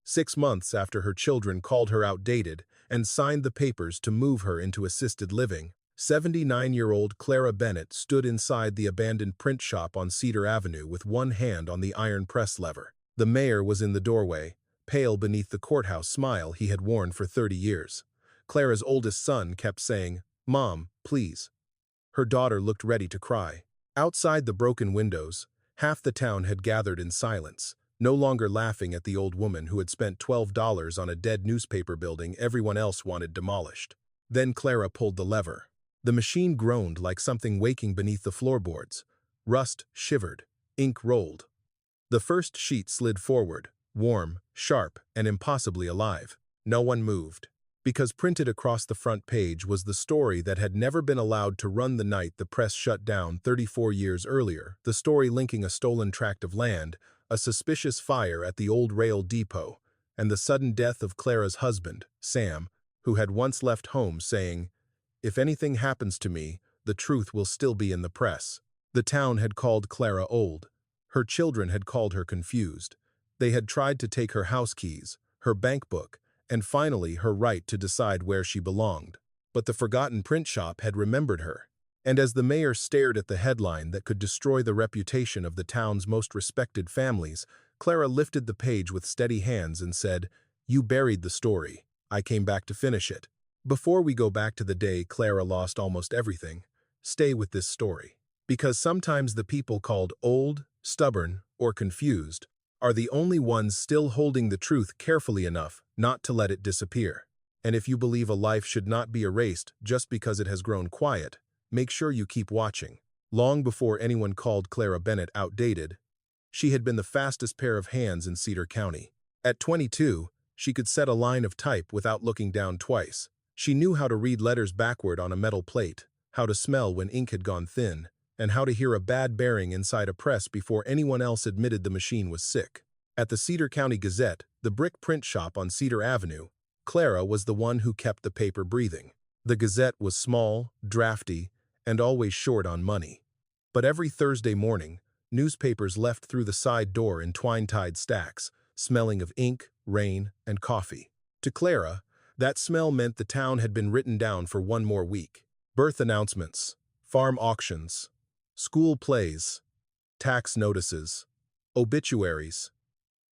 6 months after her children called her outdated and signed the papers to move her into assisted living, 79-year-old Clara Bennett stood inside the abandoned print shop on Cedar Avenue with one hand on the iron press lever. The mayor was in the doorway, pale beneath the courthouse smile he had worn for 30 years. Clara's oldest son kept saying, "Mom, please." Her daughter looked ready to cry. Outside the broken windows, half the town had gathered in silence, no longer laughing at the old woman who had spent $12 on a dead newspaper building everyone else wanted demolished. Then Clara pulled the lever. The machine groaned like something waking beneath the floorboards. Rust shivered. Ink rolled. The first sheet slid forward, warm, sharp, and impossibly alive. No one moved. Because printed across the front page was the story that had never been allowed to run the night the press shut down 34 years earlier, the story linking a stolen tract of land, a suspicious fire at the old rail depot, and the sudden death of Clara's husband, Sam, who had once left home saying, "If anything happens to me, the truth will still be in the press." The town had called Clara old. Her children had called her confused. They had tried to take her house keys, her bank book, and finally her right to decide where she belonged. But the forgotten print shop had remembered her. And as the mayor stared at the headline that could destroy the reputation of the town's most respected families, Clara lifted the page with steady hands and said, "You buried the story. I came back to finish it." Before we go back to the day Clara lost almost everything, stay with this story. Because sometimes the people called old, stubborn, or confused are the only ones still holding the truth carefully enough not to let it disappear. And if you believe a life should not be erased just because it has grown quiet, make sure you keep watching. Long before anyone called Clara Bennett outdated, she had been the fastest pair of hands in Cedar County. At 22, she could set a line of type without looking down twice. She knew how to read letters backward on a metal plate, how to smell when ink had gone thin, and how to hear a bad bearing inside a press before anyone else admitted the machine was sick. At the Cedar County Gazette, the brick print shop on Cedar Avenue, Clara was the one who kept the paper breathing. The Gazette was small, drafty, and always short on money. But every Thursday morning, newspapers left through the side door in twine-tied stacks, smelling of ink, rain, and coffee. To Clara, that smell meant the town had been written down for one more week. Birth announcements, farm auctions, school plays, tax notices, obituaries,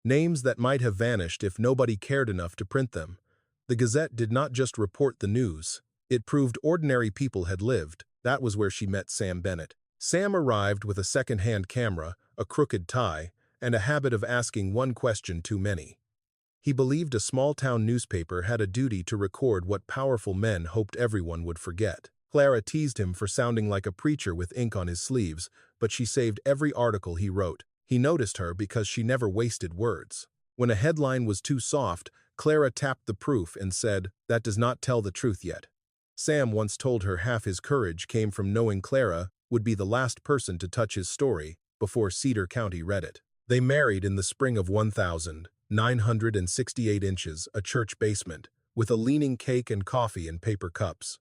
names that might have vanished if nobody cared enough to print them. The Gazette did not just report the news, it proved ordinary people had lived. That was where she met Sam Bennett. Sam arrived with a second-hand camera, a crooked tie, and a habit of asking one question too many. He believed a small-town newspaper had a duty to record what powerful men hoped everyone would forget. Clara teased him for sounding like a preacher with ink on his sleeves, but she saved every article he wrote. He noticed her because she never wasted words. When a headline was too soft, Clara tapped the proof and said, "That does not tell the truth yet." Sam once told her half his courage came from knowing Clara would be the last person to touch his story before Cedar County read it. They married in the spring of 1968 inches, a church basement, with a leaning cake and coffee in paper cups.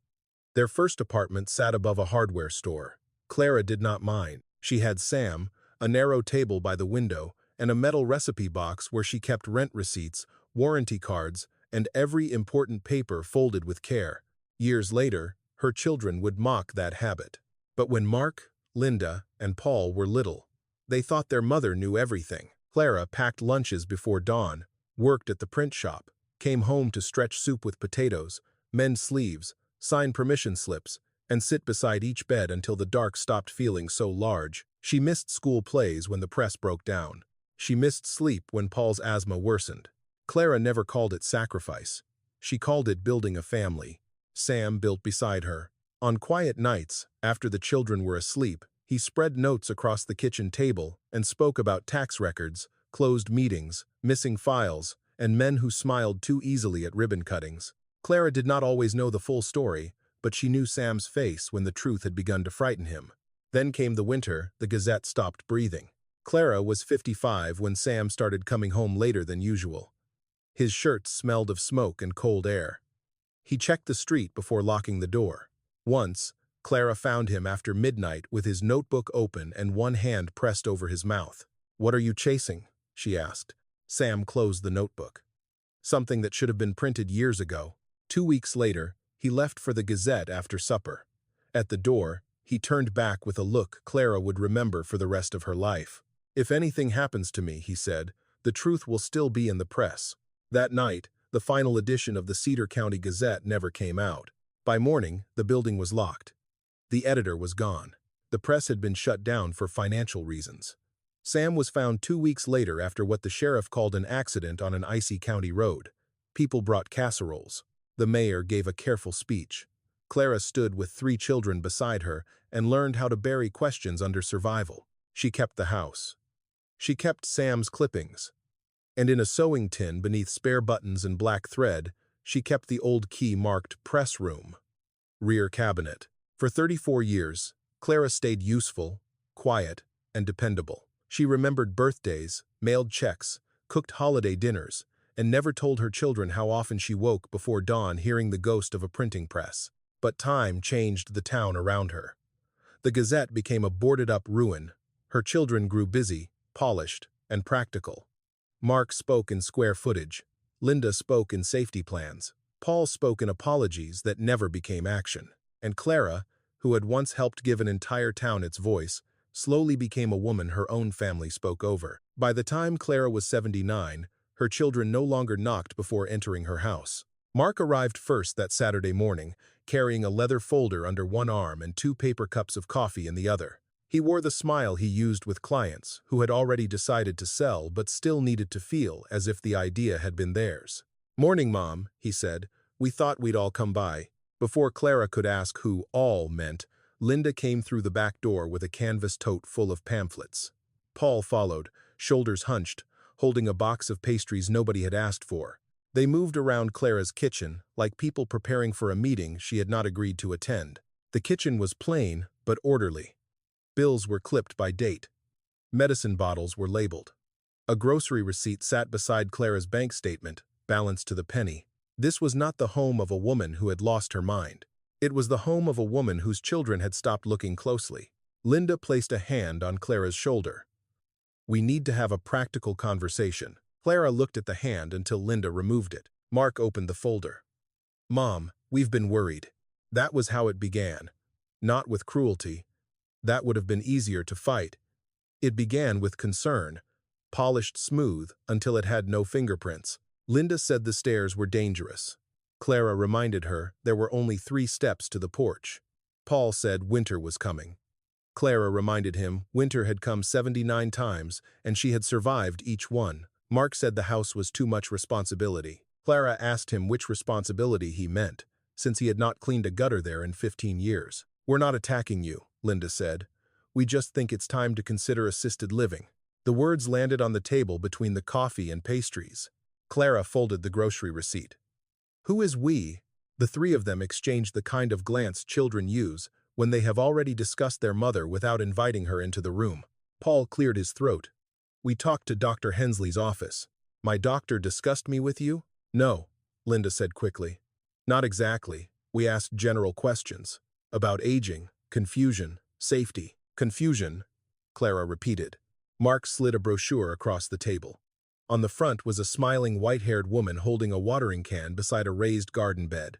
Their first apartment sat above a hardware store. Clara did not mind. She had Sam, a narrow table by the window, and a metal recipe box where she kept rent receipts, warranty cards, and every important paper folded with care. Years later, her children would mock that habit. But when Mark, Linda, and Paul were little, they thought their mother knew everything. Clara packed lunches before dawn, worked at the print shop, came home to stretch soup with potatoes, mend sleeves, sign permission slips, and sit beside each bed until the dark stopped feeling so large. She missed school plays when the press broke down. She missed sleep when Paul's asthma worsened. Clara never called it sacrifice. She called it building a family. Sam built beside her. On quiet nights, after the children were asleep, he spread notes across the kitchen table and spoke about tax records, closed meetings, missing files, and men who smiled too easily at ribbon cuttings. Clara did not always know the full story, but she knew Sam's face when the truth had begun to frighten him. Then came the winter, the Gazette stopped breathing. Clara was 55 when Sam started coming home later than usual. His shirt smelled of smoke and cold air. He checked the street before locking the door. Once, Clara found him after midnight with his notebook open and one hand pressed over his mouth. "What are you chasing?" she asked. Sam closed the notebook. something that should have been printed years ago. 2 weeks later, he left for the Gazette after supper. At the door, he turned back with a look Clara would remember for the rest of her life. "If anything happens to me," he said, "the truth will still be in the press." That night, the final edition of the Cedar County Gazette never came out. By morning, the building was locked. The editor was gone. The press had been shut down for financial reasons. Sam was found 2 weeks later after what the sheriff called an accident on an icy county road. People brought casseroles. The mayor gave a careful speech. Clara stood with 3 children beside her and learned how to bury questions under survival. She kept the house. She kept Sam's clippings. And in a sewing tin beneath spare buttons and black thread, she kept the old key marked "Press Room." Rear cabinet. For 34 years, Clara stayed useful, quiet, and dependable. She remembered birthdays, mailed checks, cooked holiday dinners, and never told her children how often she woke before dawn hearing the ghost of a printing press. But time changed the town around her. The Gazette became a boarded-up ruin. Her children grew busy, polished, and practical. Mark spoke in square footage. Linda spoke in safety plans. Paul spoke in apologies that never became action. And Clara, who had once helped give an entire town its voice, slowly became a woman her own family spoke over. By the time Clara was 79, her children no longer knocked before entering her house. Mark arrived first that Saturday morning, carrying a leather folder under one arm and 2 paper cups of coffee in the other. He wore the smile he used with clients who had already decided to sell but still needed to feel as if the idea had been theirs. "Morning, Mom," he said. "We thought we'd all come by." Before Clara could ask who "all" meant, Linda came through the back door with a canvas tote full of pamphlets. Paul followed, shoulders hunched, holding a box of pastries nobody had asked for. They moved around Clara's kitchen, like people preparing for a meeting she had not agreed to attend. The kitchen was plain, but orderly. Bills were clipped by date. Medicine bottles were labeled. A grocery receipt sat beside Clara's bank statement, balanced to the penny. This was not the home of a woman who had lost her mind. It was the home of a woman whose children had stopped looking closely. Linda placed a hand on Clara's shoulder. "We need to have a practical conversation." Clara looked at the hand until Linda removed it. Mark opened the folder. "Mom, we've been worried." That was how it began. Not with cruelty. That would have been easier to fight. It began with concern, polished smooth until it had no fingerprints. Linda said the stairs were dangerous. Clara reminded her there were only 3 steps to the porch. Paul said winter was coming. Clara reminded him winter had come 79 times and she had survived each one. Mark said the house was too much responsibility. Clara asked him which responsibility he meant, since he had not cleaned a gutter there in 15 years. "We're not attacking you," Linda said. "We just think it's time to consider assisted living." The words landed on the table between the coffee and pastries. Clara folded the grocery receipt. "Who is we?" The 3 of them exchanged the kind of glance children use when they have already discussed their mother without inviting her into the room. Paul cleared his throat. "We talked to Dr. Hensley's office." "My doctor discussed me with you?" "No," Linda said quickly. "Not exactly. We asked general questions. About aging, confusion, safety." "Confusion," Clara repeated. Mark slid a brochure across the table. On the front was a smiling white-haired woman holding a watering can beside a raised garden bed.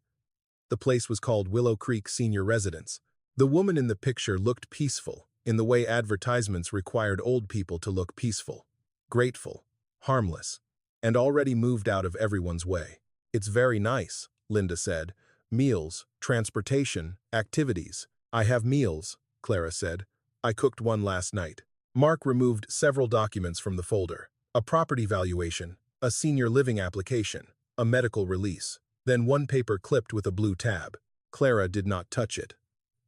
The place was called Willow Creek Senior Residence. The woman in the picture looked peaceful, in the way advertisements required old people to look peaceful, grateful, harmless, and already moved out of everyone's way. "It's very nice," Linda said. "Meals, transportation, activities." "I have meals," Clara said. "I cooked one last night." Mark removed several documents from the folder. A property valuation, a senior living application, a medical release, then one paper clipped with a blue tab. Clara did not touch it.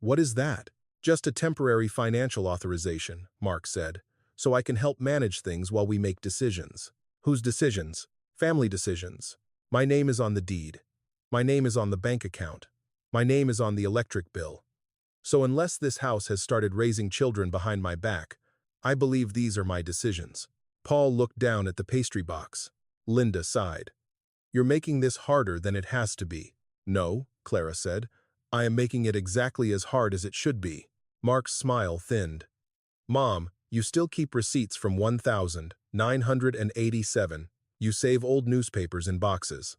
"What is that?" "Just a temporary financial authorization," Mark said, "so I can help manage things while we make decisions." "Whose decisions?" "Family decisions. My name is on the deed. My name is on the bank account. My name is on the electric bill. So unless this house has started raising children behind my back, I believe these are my decisions." Paul looked down at the pastry box. Linda sighed. "You're making this harder than it has to be." "No," Clara said. "I am making it exactly as hard as it should be." Mark's smile thinned. "Mom, you still keep receipts from 1987. You save old newspapers in boxes.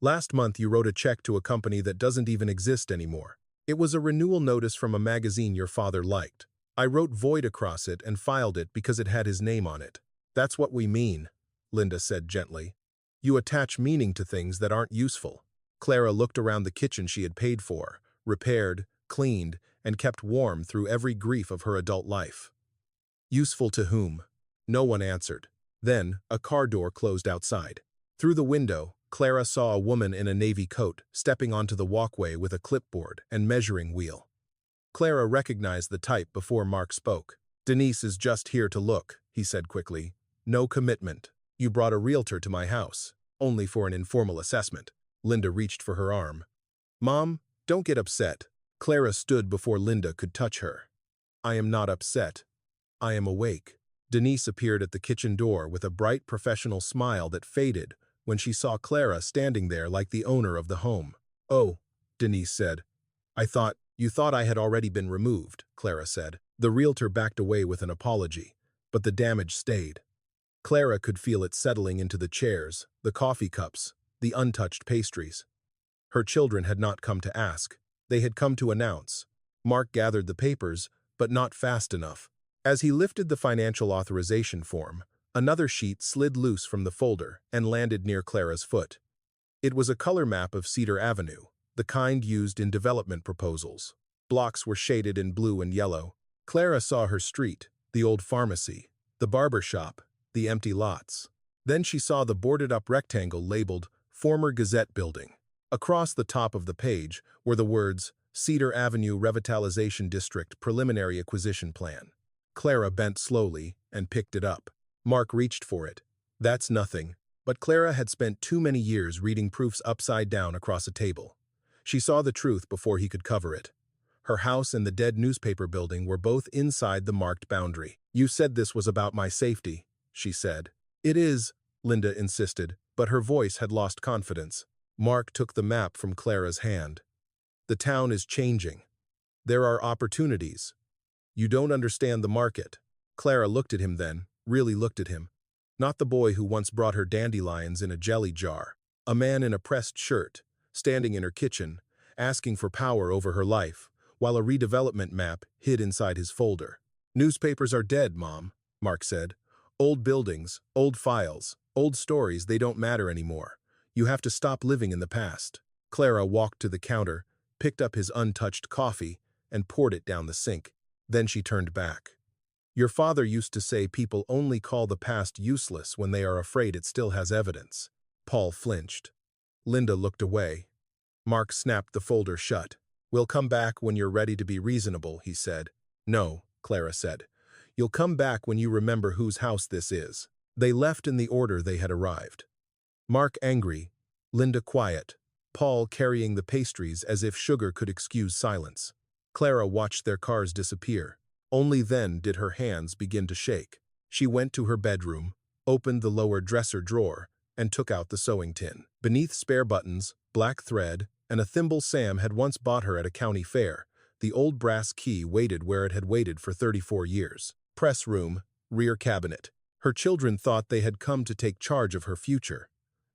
Last month you wrote a check to a company that doesn't even exist anymore. It was a renewal notice from a magazine your father liked. I wrote void across it and filed it because it had his name on it. That's what we mean, Linda said gently. You attach meaning to things that aren't useful. Clara looked around the kitchen she had paid for, repaired, cleaned, and kept warm through every grief of her adult life. Useful to whom? No one answered. Then, a car door closed outside. Through the window, Clara saw a woman in a navy coat stepping onto the walkway with a clipboard and measuring wheel. Clara recognized the type before Mark spoke. Denise is just here to look, he said quickly. No commitment. You brought a realtor to my house, only for an informal assessment. Linda reached for her arm. Mom, don't get upset. Clara stood before Linda could touch her. I am not upset. I am awake. Denise appeared at the kitchen door with a bright professional smile that faded when she saw Clara standing there like the owner of the home. Oh, Denise said. You thought I had already been removed, Clara said. The realtor backed away with an apology, but the damage stayed. Clara could feel it settling into the chairs, the coffee cups, the untouched pastries. Her children had not come to ask. They had come to announce. Mark gathered the papers, but not fast enough. As he lifted the financial authorization form, another sheet slid loose from the folder and landed near Clara's foot. It was a color map of Cedar Avenue, the kind used in development proposals. Blocks were shaded in blue and yellow. Clara saw her street, the old pharmacy, the barber shop, the empty lots. Then she saw the boarded-up rectangle labeled Former Gazette Building. Across the top of the page were the words, Cedar Avenue Revitalization District Preliminary Acquisition Plan. Clara bent slowly and picked it up. Mark reached for it. That's nothing. But Clara had spent too many years reading proofs upside down across a table. She saw the truth before he could cover it. Her house and the dead newspaper building were both inside the marked boundary. You said this was about my safety, she said. It is, Linda insisted, but her voice had lost confidence. Mark took the map from Clara's hand. The town is changing. There are opportunities. You don't understand the market. Clara looked at him then, really looked at him. Not the boy who once brought her dandelions in a jelly jar. A man in a pressed shirt, standing in her kitchen, asking for power over her life, while a redevelopment map hid inside his folder. Newspapers are dead, Mom, Mark said. Old buildings, old files, old stories, they don't matter anymore. You have to stop living in the past. Clara walked to the counter, picked up his untouched coffee, and poured it down the sink. Then she turned back. Your father used to say people only call the past useless when they are afraid it still has evidence. Paul flinched. Linda looked away. Mark snapped the folder shut. We'll come back when you're ready to be reasonable, he said. No, Clara said. You'll come back when you remember whose house this is. They left in the order they had arrived. Mark angry, Linda quiet, Paul carrying the pastries as if sugar could excuse silence. Clara watched their cars disappear. Only then did her hands begin to shake. She went to her bedroom, opened the lower dresser drawer, and took out the sewing tin. Beneath spare buttons, black thread, and a thimble Sam had once bought her at a county fair, the old brass key waited where it had waited for 34 years. Press room, rear cabinet. Her children thought they had come to take charge of her future.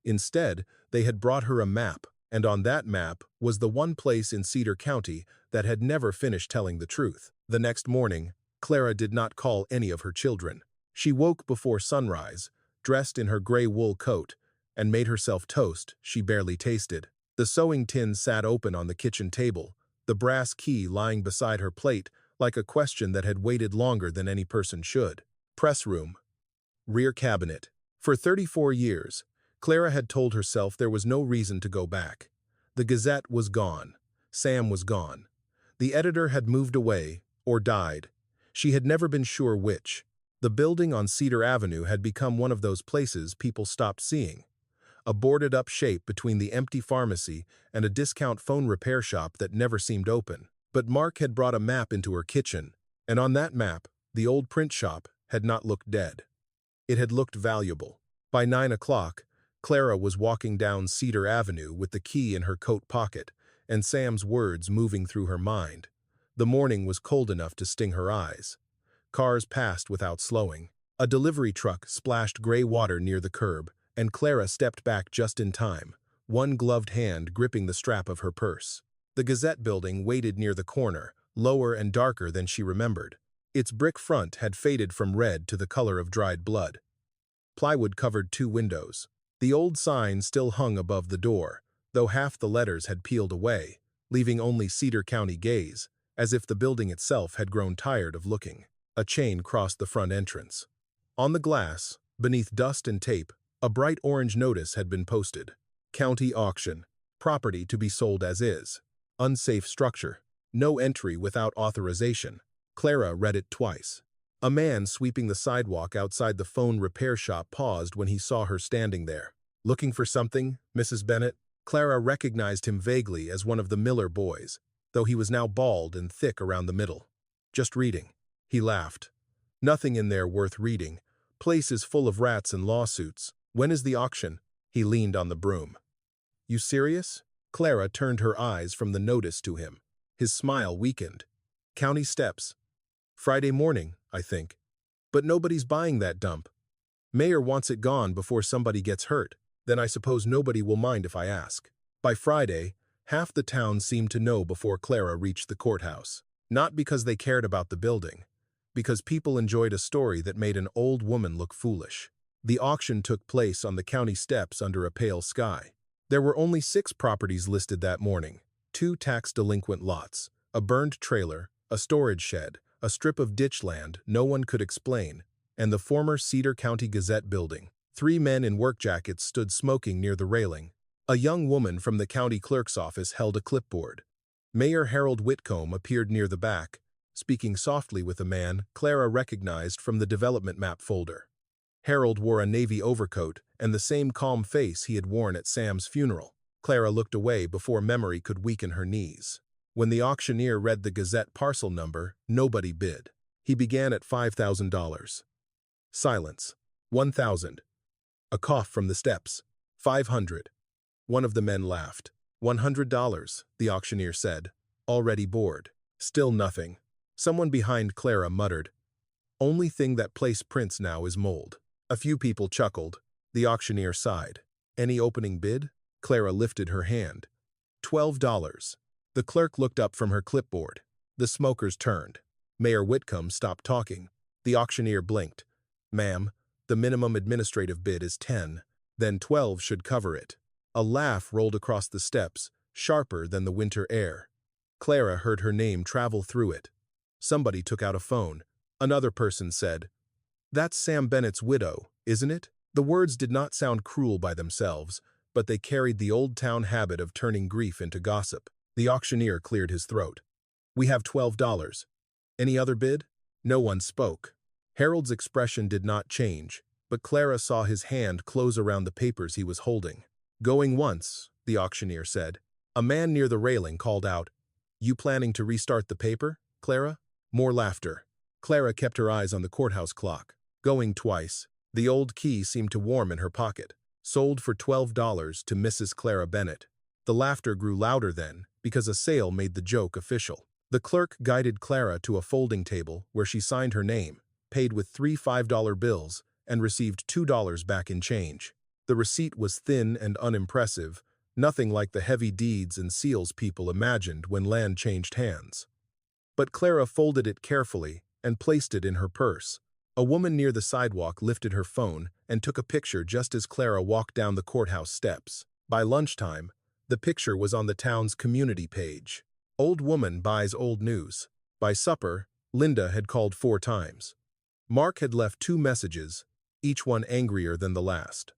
Instead, they had brought her a map, and on that map was the one place in Cedar County that had never finished telling the truth. The next morning, Clara did not call any of her children. She woke before sunrise, dressed in her gray wool coat, and made herself toast she barely tasted. The sewing tin sat open on the kitchen table, the brass key lying beside her plate like a question that had waited longer than any person should. Press room. Rear cabinet. For 34 years, Clara had told herself there was no reason to go back. The Gazette was gone. Sam was gone. The editor had moved away, or died. She had never been sure which. The building on Cedar Avenue had become one of those places people stopped seeing. A boarded-up shape between the empty pharmacy and a discount phone repair shop that never seemed open. But Mark had brought a map into her kitchen, and on that map, the old print shop had not looked dead. It had looked valuable. By 9 o'clock, Clara was walking down Cedar Avenue with the key in her coat pocket, and Sam's words moving through her mind. The morning was cold enough to sting her eyes. Cars passed without slowing. A delivery truck splashed gray water near the curb, and Clara stepped back just in time, one gloved hand gripping the strap of her purse. The Gazette building waited near the corner, lower and darker than she remembered. Its brick front had faded from red to the color of dried blood. Plywood covered 2 windows. The old sign still hung above the door, though half the letters had peeled away, leaving only Cedar County Gaze, as if the building itself had grown tired of looking. A chain crossed the front entrance. On the glass, beneath dust and tape, a bright orange notice had been posted. County auction. Property to be sold as is. Unsafe structure. No entry without authorization. Clara read it twice. A man sweeping the sidewalk outside the phone repair shop paused when he saw her standing there. "Looking for something, Mrs. Bennett?" Clara recognized him vaguely as one of the Miller boys, though he was now bald and thick around the middle. "Just reading." He laughed. "Nothing in there worth reading. Place is full of rats and lawsuits. When is the auction?" He leaned on the broom. "You serious?" Clara turned her eyes from the notice to him. His smile weakened. "County steps. Friday morning, I think. But nobody's buying that dump. Mayor wants it gone before somebody gets hurt. Then I suppose nobody will mind if I ask." By Friday, half the town seemed to know before Clara reached the courthouse. Not because they cared about the building, because people enjoyed a story that made an old woman look foolish. The auction took place on the county steps under a pale sky. There were only 6 properties listed that morning: 2 tax-delinquent lots, a burned trailer, a storage shed, a strip of ditch land no one could explain, and the former Cedar County Gazette building. 3 men in work jackets stood smoking near the railing. A young woman from the county clerk's office held a clipboard. Mayor Harold Whitcomb appeared near the back, speaking softly with a man Clara recognized from the development map folder. Harold wore a navy overcoat and the same calm face he had worn at Sam's funeral. Clara looked away before memory could weaken her knees. When the auctioneer read the Gazette parcel number, nobody bid. He began at $5,000. Silence. 1,000. A cough from the steps. 500. One of the men laughed. $100, the auctioneer said, already bored. Still nothing. Someone behind Clara muttered, "Only thing that place prints now is mold." A few people chuckled. The auctioneer sighed. "Any opening bid?" Clara lifted her hand. $12. The clerk looked up from her clipboard. The smokers turned. Mayor Whitcomb stopped talking. The auctioneer blinked. "Ma'am, the minimum administrative bid is 10. Then 12 should cover it." A laugh rolled across the steps, sharper than the winter air. Clara heard her name travel through it. Somebody took out a phone. Another person said, "That's Sam Bennett's widow, isn't it?" The words did not sound cruel by themselves, but they carried the old town habit of turning grief into gossip. The auctioneer cleared his throat. "We have $12. Any other bid?" No one spoke. Harold's expression did not change, but Clara saw his hand close around the papers he was holding. "Going once," the auctioneer said. A man near the railing called out, "You planning to restart the paper, Clara?" More laughter. Clara kept her eyes on the courthouse clock. Going twice. The old key seemed to warm in her pocket. Sold for $12 to Mrs. Clara Bennett. The laughter grew louder then, because a sale made the joke official. The clerk guided Clara to a folding table where she signed her name, paid with 3 $5 bills, and received $2 back in change. The receipt was thin and unimpressive, nothing like the heavy deeds and seals people imagined when land changed hands. But Clara folded it carefully and placed it in her purse. A woman near the sidewalk lifted her phone and took a picture just as Clara walked down the courthouse steps. By lunchtime, the picture was on the town's community page. Old woman buys old news. By supper, Linda had called 4 times. Mark had left 2 messages, each one angrier than the last.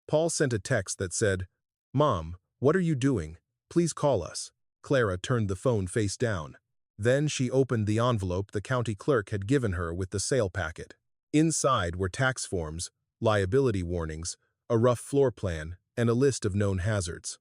Paul sent a text that said, "Mom, what are you doing? Please call us." Clara turned the phone face down. Then she opened the envelope the county clerk had given her with the sale packet. Inside were tax forms, liability warnings, a rough floor plan, and a list of known hazards.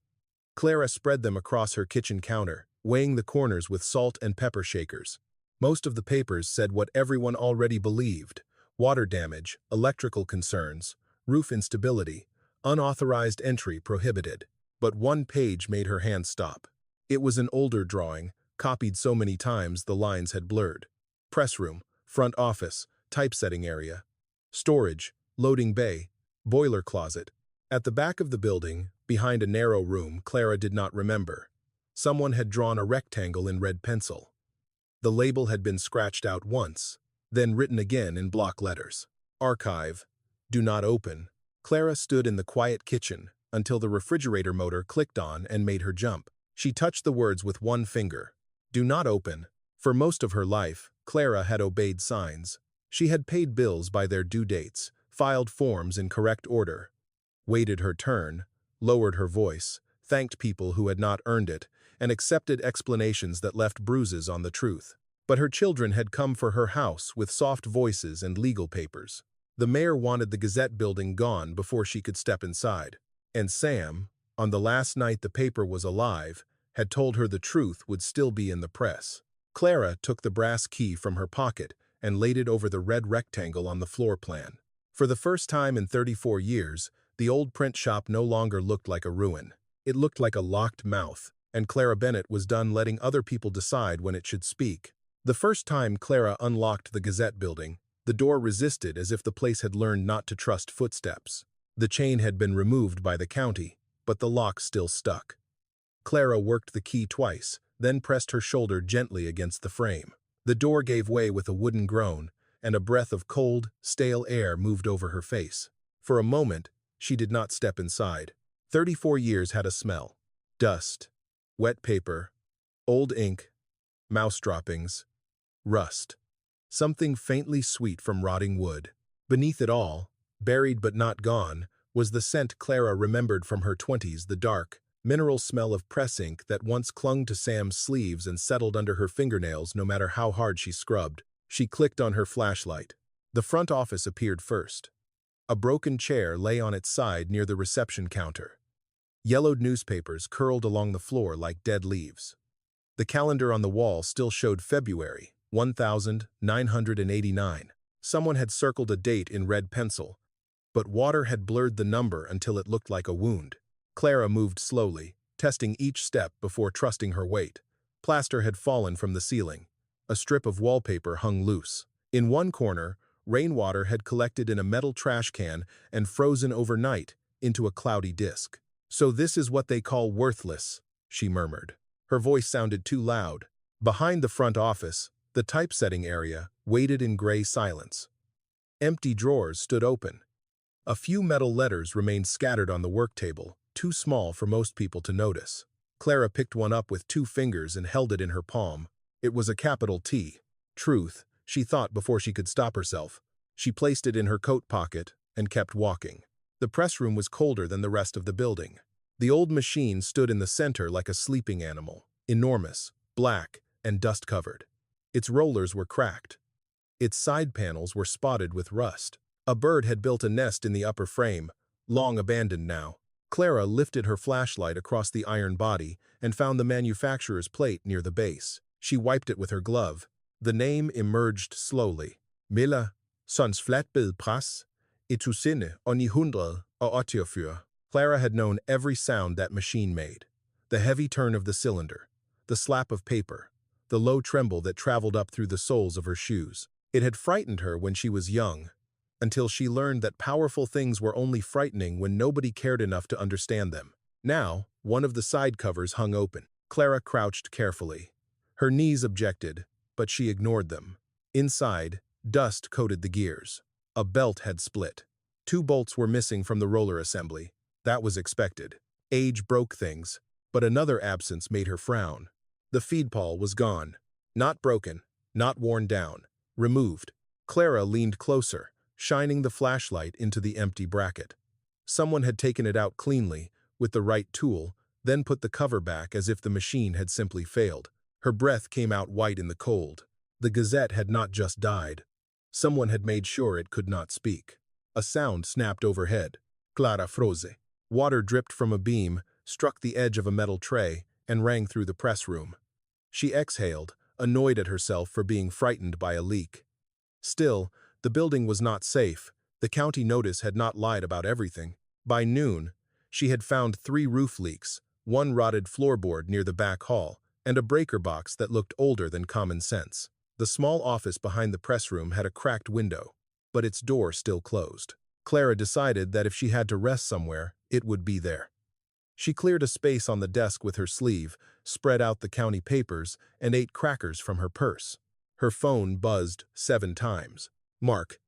Clara spread them across her kitchen counter, weighing the corners with salt and pepper shakers. Most of the papers said what everyone already believed: water damage, electrical concerns, roof instability, unauthorized entry prohibited. But one page made her hand stop. It was an older drawing, copied so many times the lines had blurred. Press room, front office, typesetting area, storage, loading bay, boiler closet. At the back of the building, behind a narrow room Clara did not remember, someone had drawn a rectangle in red pencil. The label had been scratched out once, then written again in block letters. Archive. Do not open. Clara stood in the quiet kitchen until the refrigerator motor clicked on and made her jump. She touched the words with one finger. Do not open. For most of her life, Clara had obeyed signs. She had paid bills by their due dates, filed forms in correct order, waited her turn, lowered her voice, thanked people who had not earned it, and accepted explanations that left bruises on the truth. But her children had come for her house with soft voices and legal papers. The mayor wanted the Gazette building gone before she could step inside. And Sam, on the last night the paper was alive, had told her the truth would still be in the press. Clara took the brass key from her pocket and laid it over the red rectangle on the floor plan. For the first time in 34 years, the old print shop no longer looked like a ruin. It looked like a locked mouth, and Clara Bennett was done letting other people decide when it should speak. The first time Clara unlocked the Gazette building, the door resisted as if the place had learned not to trust footsteps. The chain had been removed by the county, but the lock still stuck. Clara worked the key twice, then pressed her shoulder gently against the frame. The door gave way with a wooden groan, and a breath of cold, stale air moved over her face. For a moment, she did not step inside. 34 years had a smell. Dust, wet paper, old ink, mouse droppings, rust. Something faintly sweet from rotting wood. Beneath it all, buried but not gone, was the scent Clara remembered from her 20s, the dark, mineral smell of press ink that once clung to Sam's sleeves and settled under her fingernails no matter how hard she scrubbed. She clicked on her flashlight. The front office appeared first. A broken chair lay on its side near the reception counter. Yellowed newspapers curled along the floor like dead leaves. The calendar on the wall still showed February, 1989. Someone had circled a date in red pencil, but water had blurred the number until it looked like a wound. Clara moved slowly, testing each step before trusting her weight. Plaster had fallen from the ceiling. A strip of wallpaper hung loose. In one corner, rainwater had collected in a metal trash can and frozen overnight into a cloudy disk. "So this is what they call worthless," she murmured. Her voice sounded too loud. Behind the front office, the typesetting area waited in gray silence. Empty drawers stood open. A few metal letters remained scattered on the work table, too small for most people to notice. Clara picked one up with 2 fingers and held it in her palm. It was a capital T. Truth, she thought before she could stop herself. She placed it in her coat pocket and kept walking. The press room was colder than the rest of the building. The old machine stood in the center like a sleeping animal, enormous, black, and dust-covered. Its rollers were cracked. Its side panels were spotted with rust. A bird had built a nest in the upper frame, long abandoned now. Clara lifted her flashlight across the iron body and found the manufacturer's plate near the base. She wiped it with her glove. The name emerged slowly. Miller, Sons Flatbed Press, I 1948. Clara had known every sound that machine made. The heavy turn of the cylinder, the slap of paper, the low tremble that traveled up through the soles of her shoes. It had frightened her when she was young, until she learned that powerful things were only frightening when nobody cared enough to understand them. Now, one of the side covers hung open. Clara crouched carefully. Her knees objected, but she ignored them. Inside, dust coated the gears. A belt had split. 2 bolts were missing from the roller assembly. That was expected. Age broke things, but another absence made her frown. The feed pawl was gone. Not broken, not worn down. Removed. Clara leaned closer, shining the flashlight into the empty bracket. Someone had taken it out cleanly, with the right tool, then put the cover back as if the machine had simply failed. Her breath came out white in the cold. The Gazette had not just died. Someone had made sure it could not speak. A sound snapped overhead. Clara froze. Water dripped from a beam, struck the edge of a metal tray, and rang through the press room. She exhaled, annoyed at herself for being frightened by a leak. Still, the building was not safe. The county notice had not lied about everything. By noon, she had found 3 roof leaks, 1 rotted floorboard near the back hall, and a breaker box that looked older than common sense. The small office behind the press room had a cracked window, but its door still closed. Clara decided that if she had to rest somewhere, it would be there. She cleared a space on the desk with her sleeve, spread out the county papers, and ate crackers from her purse. Her phone buzzed 7 times. Mark.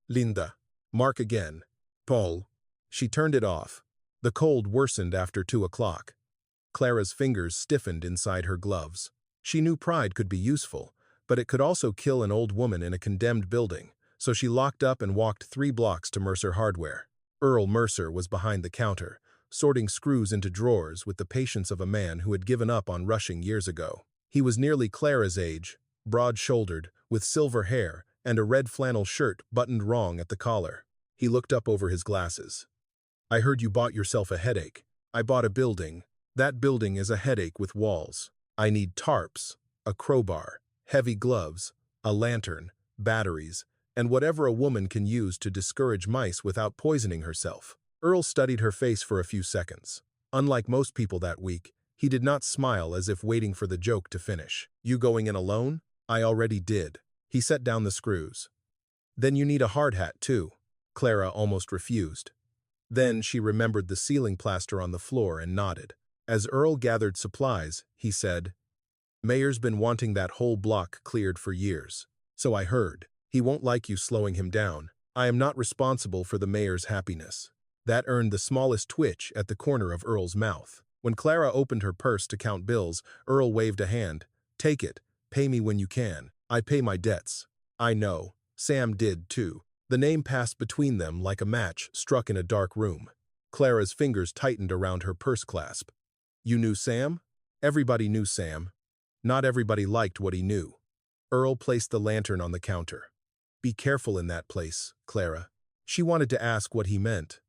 Linda. Mark again. Paul. She turned it off. The cold worsened after 2 o'clock. Clara's fingers stiffened inside her gloves. She knew pride could be useful, but it could also kill an old woman in a condemned building, so she locked up and walked 3 blocks to Mercer Hardware. Earl Mercer was behind the counter, sorting screws into drawers with the patience of a man who had given up on rushing years ago. He was nearly Clara's age, broad-shouldered, with silver hair, and a red flannel shirt buttoned wrong at the collar. He looked up over his glasses. "I heard you bought yourself a headache." "I bought a building. That building is a headache with walls. I need tarps, a crowbar, heavy gloves, a lantern, batteries, and whatever a woman can use to discourage mice without poisoning herself." Earl studied her face for a few seconds. Unlike most people that week, he did not smile as if waiting for the joke to finish. "You going in alone?" "I already did." He set down the screws. "Then you need a hard hat, too." Clara almost refused. Then she remembered the ceiling plaster on the floor and nodded. As Earl gathered supplies, he said, "Mayor's been wanting that whole block cleared for years. So I heard. He won't like you slowing him down. I am not responsible for the mayor's happiness." That earned the smallest twitch at the corner of Earl's mouth. When Clara opened her purse to count bills, Earl waved a hand. "Take it. Pay me when you can. I pay my debts." "I know." Sam did, too. The name passed between them like a match struck in a dark room. Clara's fingers tightened around her purse clasp. "You knew Sam?" Everybody knew Sam. Not everybody liked what he knew. Earl placed the lantern on the counter. "Be careful in that place, Clara." She wanted to ask what he meant,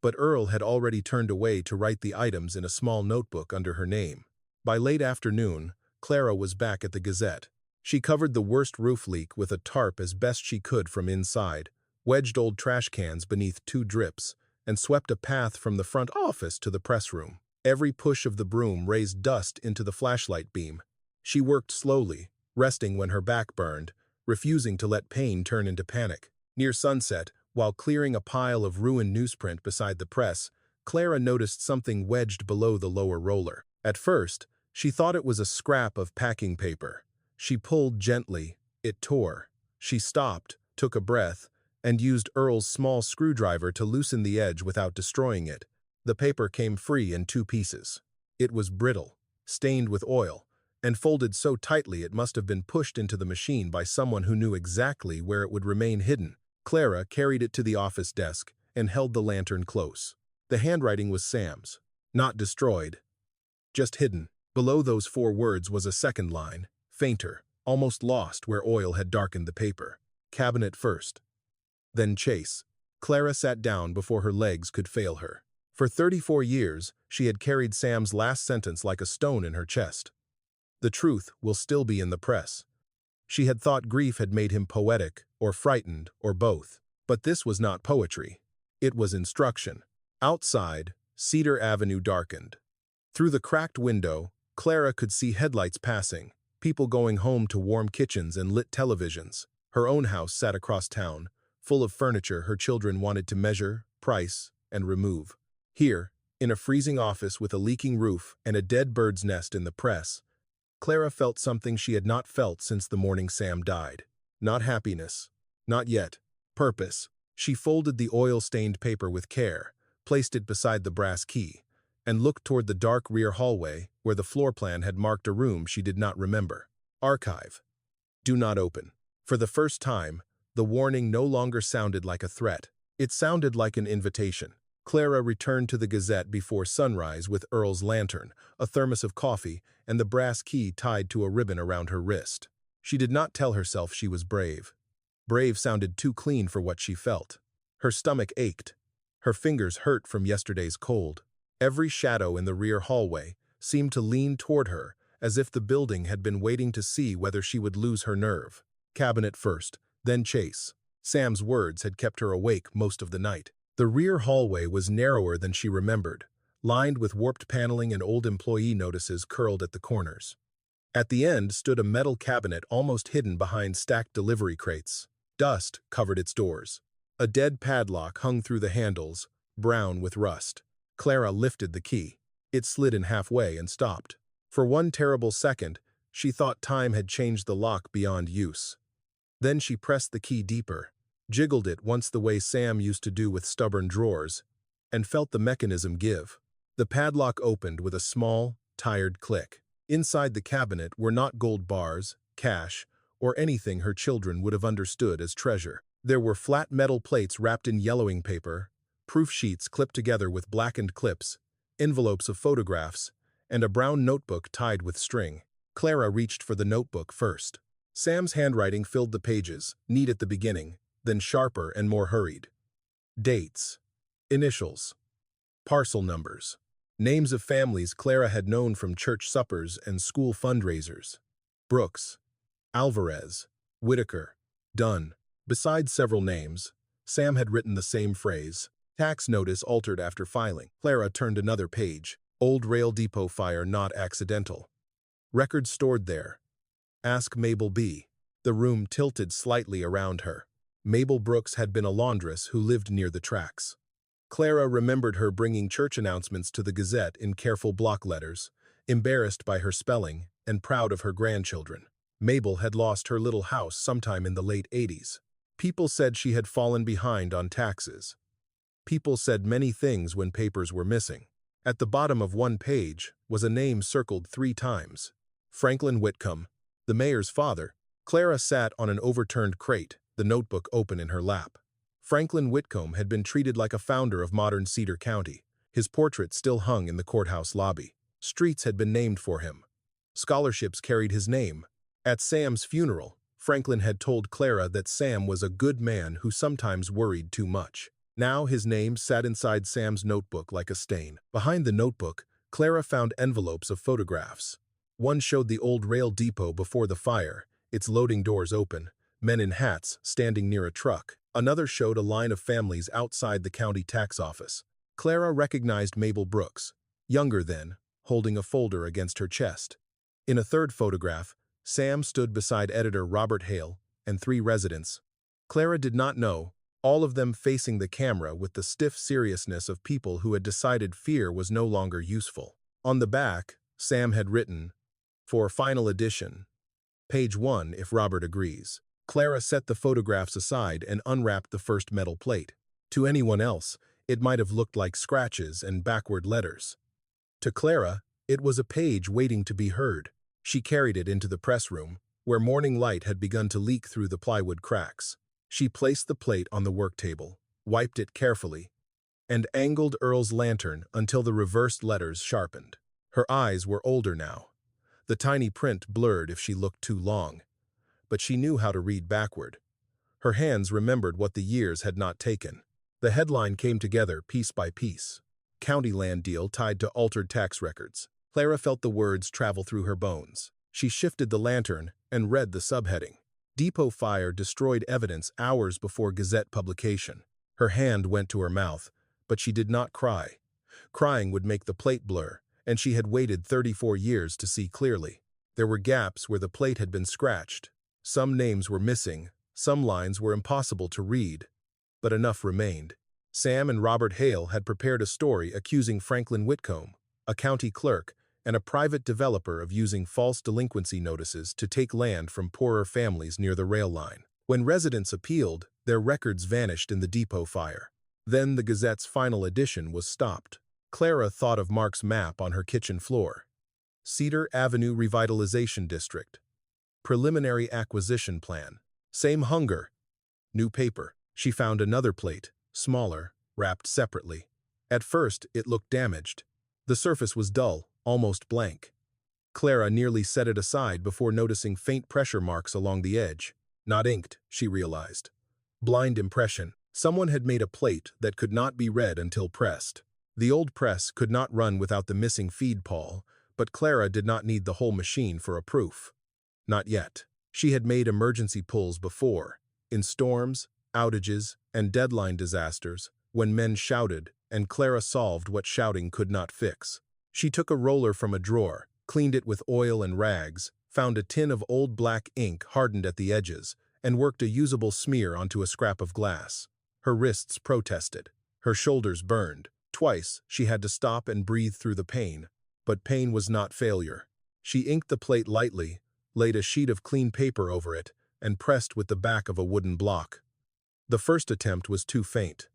but Earl had already turned away to write the items in a small notebook under her name. By late afternoon, Clara was back at the Gazette. She covered the worst roof leak with a tarp as best she could from inside, wedged old trash cans beneath 2 drips, and swept a path from the front office to the press room. Every push of the broom raised dust into the flashlight beam. She worked slowly, resting when her back burned, refusing to let pain turn into panic. Near sunset, while clearing a pile of ruined newsprint beside the press, Clara noticed something wedged below the lower roller. At first, she thought it was a scrap of packing paper. She pulled gently. It tore. She stopped, took a breath, and used Earl's small screwdriver to loosen the edge without destroying it. The paper came free in 2 pieces. It was brittle, stained with oil, and folded so tightly it must have been pushed into the machine by someone who knew exactly where it would remain hidden. Clara carried it to the office desk and held the lantern close. The handwriting was Sam's. Not destroyed. Just hidden. Below those 4 words was a second line, fainter, almost lost where oil had darkened the paper. "Cabinet first. Then Chase." Clara sat down before her legs could fail her. For 34 years, she had carried Sam's last sentence like a stone in her chest. The truth will still be in the press. She had thought grief had made him poetic, or frightened, or both. But this was not poetry. It was instruction. Outside, Cedar Avenue darkened. Through the cracked window, Clara could see headlights passing, people going home to warm kitchens and lit televisions. Her own house sat across town, full of furniture her children wanted to measure, price, and remove. Here, in a freezing office with a leaking roof and a dead bird's nest in the press, Clara felt something she had not felt since the morning Sam died. Not happiness. Not yet. Purpose. She folded the oil-stained paper with care, placed it beside the brass key, and looked toward the dark rear hallway where the floor plan had marked a room she did not remember. Archive. Do not open. For the first time, the warning no longer sounded like a threat. It sounded like an invitation. Clara returned to the Gazette before sunrise with Earl's lantern, a thermos of coffee, and the brass key tied to a ribbon around her wrist. She did not tell herself she was brave. Brave sounded too clean for what she felt. Her stomach ached. Her fingers hurt from yesterday's cold. Every shadow in the rear hallway seemed to lean toward her, as if the building had been waiting to see whether she would lose her nerve. Cabinet first, then Chase. Sam's words had kept her awake most of the night. The rear hallway was narrower than she remembered, lined with warped paneling and old employee notices curled at the corners. At the end stood a metal cabinet almost hidden behind stacked delivery crates. Dust covered its doors. A dead padlock hung through the handles, brown with rust. Clara lifted the key. It slid in halfway and stopped. For one terrible second, she thought time had changed the lock beyond use. Then she pressed the key deeper, jiggled it once the way Sam used to do with stubborn drawers, and felt the mechanism give. The padlock opened with a small, tired click. Inside the cabinet were not gold bars, cash, or anything her children would have understood as treasure. There were flat metal plates wrapped in yellowing paper, proof sheets clipped together with blackened clips, envelopes of photographs, and a brown notebook tied with string. Clara reached for the notebook first. Sam's handwriting filled the pages, neat at the beginning, then sharper and more hurried. Dates, initials, parcel numbers, names of families Clara had known from church suppers and school fundraisers. Brooks, Alvarez, Whitaker, Dunn. Besides several names, Sam had written the same phrase. Tax notice altered after filing. Clara turned another page. Old rail depot fire not accidental. Records stored there. Ask Mabel B. The room tilted slightly around her. Mabel Brooks had been a laundress who lived near the tracks. Clara remembered her bringing church announcements to the Gazette in careful block letters, embarrassed by her spelling and proud of her grandchildren. Mabel had lost her little house sometime in the late 80s. People said she had fallen behind on taxes. People said many things when papers were missing. At the bottom of one page was a name circled 3 times. Franklin Whitcomb, the mayor's father. Clara sat on an overturned crate, the notebook open in her lap. Franklin Whitcomb had been treated like a founder of modern Cedar County. His portrait still hung in the courthouse lobby. Streets had been named for him. Scholarships carried his name. At Sam's funeral, Franklin had told Clara that Sam was a good man who sometimes worried too much. Now his name sat inside Sam's notebook like a stain. Behind the notebook, Clara found envelopes of photographs. One showed the old rail depot before the fire, its loading doors open, men in hats standing near a truck. Another showed a line of families outside the county tax office. Clara recognized Mabel Brooks, younger then, holding a folder against her chest. In a third photograph, Sam stood beside editor Robert Hale and 3 residents. Clara did not know, all of them facing the camera with the stiff seriousness of people who had decided fear was no longer useful. On the back, Sam had written, "For final edition. Page 1 if Robert agrees." Clara set the photographs aside and unwrapped the first metal plate. To anyone else, it might have looked like scratches and backward letters. To Clara, it was a page waiting to be heard. She carried it into the press room, where morning light had begun to leak through the plywood cracks. She placed the plate on the work table, wiped it carefully, and angled Earl's lantern until the reversed letters sharpened. Her eyes were older now. The tiny print blurred if she looked too long, but she knew how to read backward. Her hands remembered what the years had not taken. The headline came together piece by piece. County land deal tied to altered tax records. Clara felt the words travel through her bones. She shifted the lantern and read the subheading. Depot fire destroyed evidence hours before Gazette publication. Her hand went to her mouth, but she did not cry. Crying would make the plate blur, and she had waited 34 years to see clearly. There were gaps where the plate had been scratched. Some names were missing, some lines were impossible to read, but enough remained. Sam and Robert Hale had prepared a story accusing Franklin Whitcomb, a county clerk, and a private developer of using false delinquency notices to take land from poorer families near the rail line. When residents appealed, their records vanished in the depot fire. Then the Gazette's final edition was stopped. Clara thought of Mark's map on her kitchen floor. Cedar Avenue Revitalization District. Preliminary acquisition plan. Same hunger. New paper. She found another plate, smaller, wrapped separately. At first, it looked damaged. The surface was dull, almost blank. Clara nearly set it aside before noticing faint pressure marks along the edge. Not inked, she realized. Blind impression. Someone had made a plate that could not be read until pressed. The old press could not run without the missing feed pawl, but Clara did not need the whole machine for a proof. Not yet. She had made emergency pulls before, in storms, outages, and deadline disasters, when men shouted, and Clara solved what shouting could not fix. She took a roller from a drawer, cleaned it with oil and rags, found a tin of old black ink hardened at the edges, and worked a usable smear onto a scrap of glass. Her wrists protested. Her shoulders burned. Twice, she had to stop and breathe through the pain. But pain was not failure. She inked the plate lightly, laid a sheet of clean paper over it, and pressed with the back of a wooden block. The first attempt was too faint.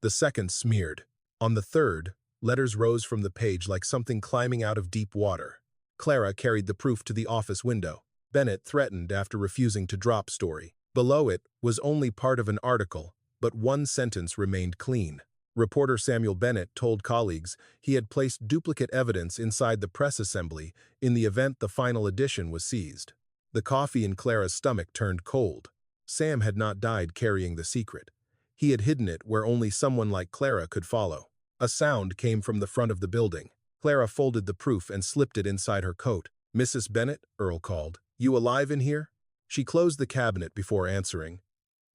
The second smeared. On the third, letters rose from the page like something climbing out of deep water. Clara carried the proof to the office window. Bennett threatened after refusing to drop story. Below it was only part of an article, but one sentence remained clean. Reporter Samuel Bennett told colleagues he had placed duplicate evidence inside the press assembly in the event the final edition was seized. The coffee in Clara's stomach turned cold. Sam had not died carrying the secret. He had hidden it where only someone like Clara could follow. A sound came from the front of the building. Clara folded the proof and slipped it inside her coat. "Mrs. Bennett," Earl called. "You alive in here?" She closed the cabinet before answering.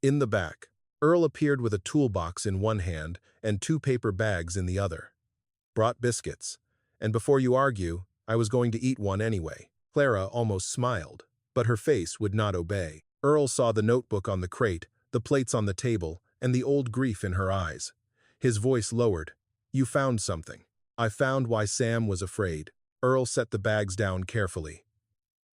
In the back, Earl appeared with a toolbox in one hand and 2 paper bags in the other. "Brought biscuits. And before you argue, I was going to eat one anyway." Clara almost smiled, but her face would not obey. Earl saw the notebook on the crate, the plates on the table, and the old grief in her eyes. His voice lowered. "You found something." "I found why Sam was afraid." Earl set the bags down carefully.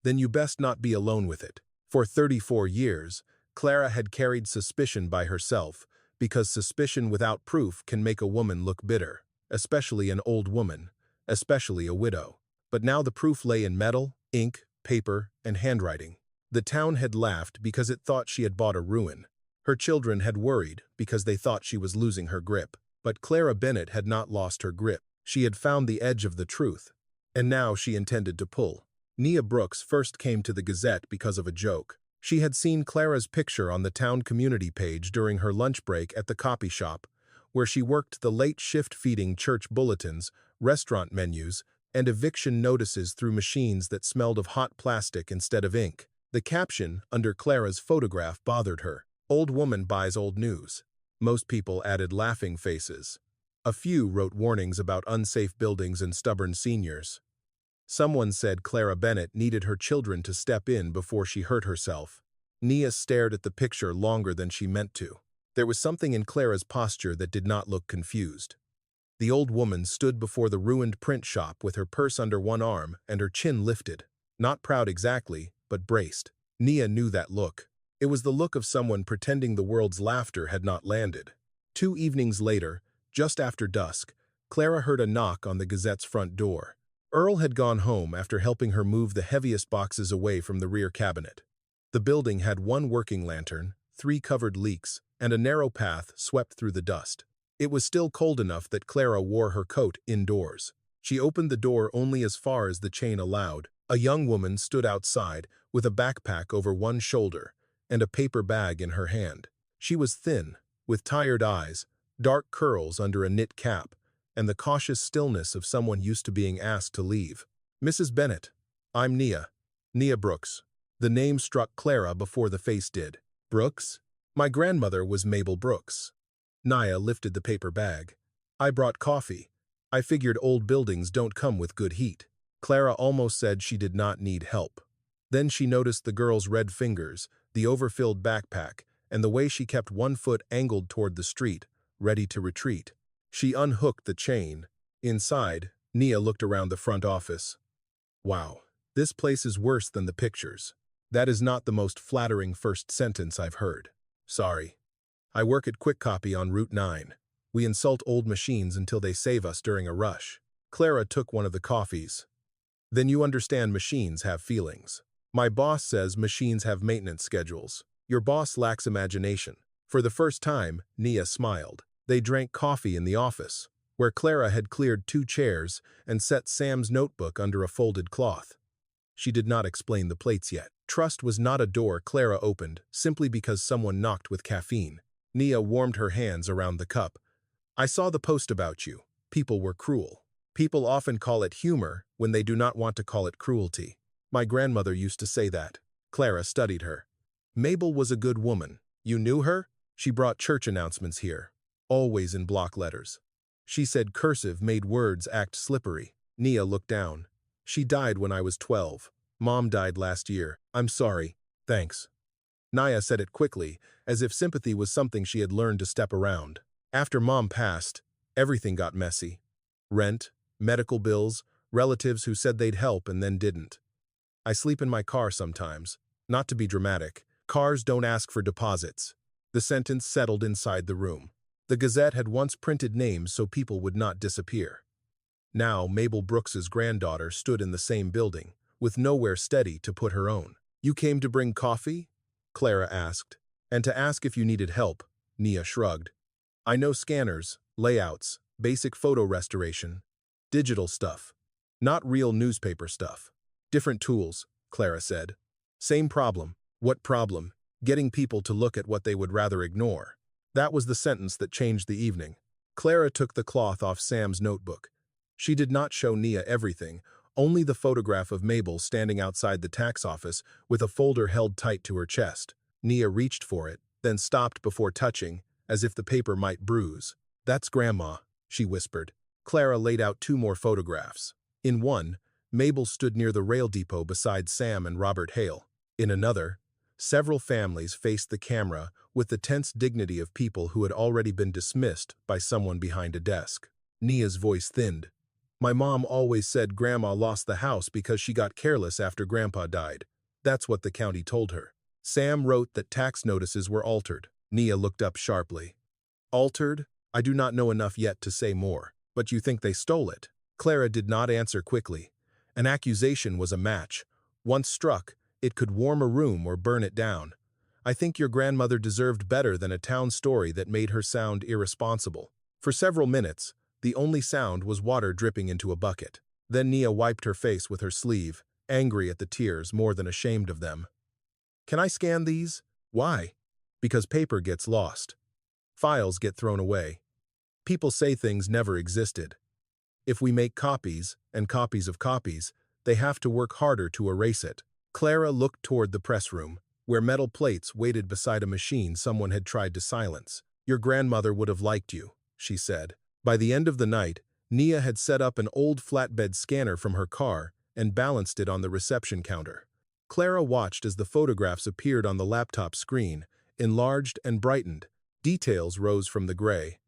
"Then you best not be alone with it." For 34 years, Clara had carried suspicion by herself, because suspicion without proof can make a woman look bitter, especially an old woman, especially a widow. But now the proof lay in metal, ink, paper, and handwriting. The town had laughed because it thought she had bought a ruin. Her children had worried because they thought she was losing her grip. But Clara Bennett had not lost her grip. She had found the edge of the truth. And now she intended to pull. Nia Brooks first came to the Gazette because of a joke. She had seen Clara's picture on the town community page during her lunch break at the copy shop, where she worked the late shift feeding church bulletins, restaurant menus, and eviction notices through machines that smelled of hot plastic instead of ink. The caption under Clara's photograph bothered her. "Old woman buys old news." Most people added laughing faces. A few wrote warnings about unsafe buildings and stubborn seniors. Someone said Clara Bennett needed her children to step in before she hurt herself. Nia stared at the picture longer than she meant to. There was something in Clara's posture that did not look confused. The old woman stood before the ruined print shop with her purse under one arm and her chin lifted. Not proud exactly, but braced. Nia knew that look. It was the look of someone pretending the world's laughter had not landed. 2 evenings later, just after dusk, Clara heard a knock on the Gazette's front door. Earl had gone home after helping her move the heaviest boxes away from the rear cabinet. The building had 1 working lantern, 3 covered leaks, and a narrow path swept through the dust. It was still cold enough that Clara wore her coat indoors. She opened the door only as far as the chain allowed. A young woman stood outside with a backpack over one shoulder and a paper bag in her hand. She was thin, with tired eyes, dark curls under a knit cap, and the cautious stillness of someone used to being asked to leave. "Mrs. Bennett, I'm Nia Brooks." The name struck Clara before the face did. "Brooks? My grandmother was Mabel Brooks." Nia lifted the paper bag. "I brought coffee. I figured old buildings don't come with good heat." Clara almost said she did not need help. Then she noticed the girl's red fingers, the overfilled backpack, and the way she kept one foot angled toward the street, ready to retreat. She unhooked the chain. Inside, Nia looked around the front office. "Wow, this place is worse than the pictures. That is not the most flattering first sentence I've heard. Sorry. I work at Quick Copy on Route 9. We insult old machines until they save us during a rush." Clara took one of the coffees. "Then you understand machines have feelings. My boss says machines have maintenance schedules. Your boss lacks imagination." For the first time, Nia smiled. They drank coffee in the office, where Clara had cleared 2 chairs and set Sam's notebook under a folded cloth. She did not explain the plates yet. Trust was not a door Clara opened simply because someone knocked with caffeine. Nia warmed her hands around the cup. "I saw the post about you. People were cruel. People often call it humor when they do not want to call it cruelty. My grandmother used to say that." Clara studied her. "Mabel was a good woman. You knew her? She brought church announcements here, always in block letters. She said cursive made words act slippery." Nia looked down. "She died when I was 12. Mom died last year. I'm sorry. Thanks." Naya said it quickly, as if sympathy was something she had learned to step around. After Mom passed, everything got messy. Rent, medical bills, relatives who said they'd help and then didn't. I sleep in my car sometimes. Not to be dramatic, cars don't ask for deposits. The sentence settled inside the room. The Gazette had once printed names so people would not disappear. Now Mabel Brooks's granddaughter stood in the same building, with nowhere steady to put her own. "You came to bring coffee?" Clara asked. "And to ask if you needed help," Nia shrugged. "I know scanners, layouts, basic photo restoration, digital stuff. Not real newspaper stuff. Different tools," Clara said. "Same problem." "What problem?" "Getting people to look at what they would rather ignore." That was the sentence that changed the evening. Clara took the cloth off Sam's notebook. She did not show Nia everything, only the photograph of Mabel standing outside the tax office with a folder held tight to her chest. Nia reached for it, then stopped before touching, as if the paper might bruise. "That's Grandma," she whispered. Clara laid out 2 more photographs. In one, Mabel stood near the rail depot beside Sam and Robert Hale. In another, several families faced the camera with the tense dignity of people who had already been dismissed by someone behind a desk. Nia's voice thinned. "My mom always said Grandma lost the house because she got careless after Grandpa died. That's what the county told her." Sam wrote that tax notices were altered. Nia looked up sharply. "Altered? I do not know enough yet to say more. But you think they stole it?" Clara did not answer quickly. An accusation was a match. Once struck, it could warm a room or burn it down. "I think your grandmother deserved better than a town story that made her sound irresponsible." For several minutes, the only sound was water dripping into a bucket. Then Nia wiped her face with her sleeve, angry at the tears more than ashamed of them. "Can I scan these?" "Why?" "Because paper gets lost. Files get thrown away. People say things never existed. If we make copies, and copies of copies, they have to work harder to erase it." Clara looked toward the press room, where metal plates waited beside a machine someone had tried to silence. "Your grandmother would have liked you," she said. By the end of the night, Nia had set up an old flatbed scanner from her car and balanced it on the reception counter. Clara watched as the photographs appeared on the laptop screen, enlarged and brightened. Details rose from the gray.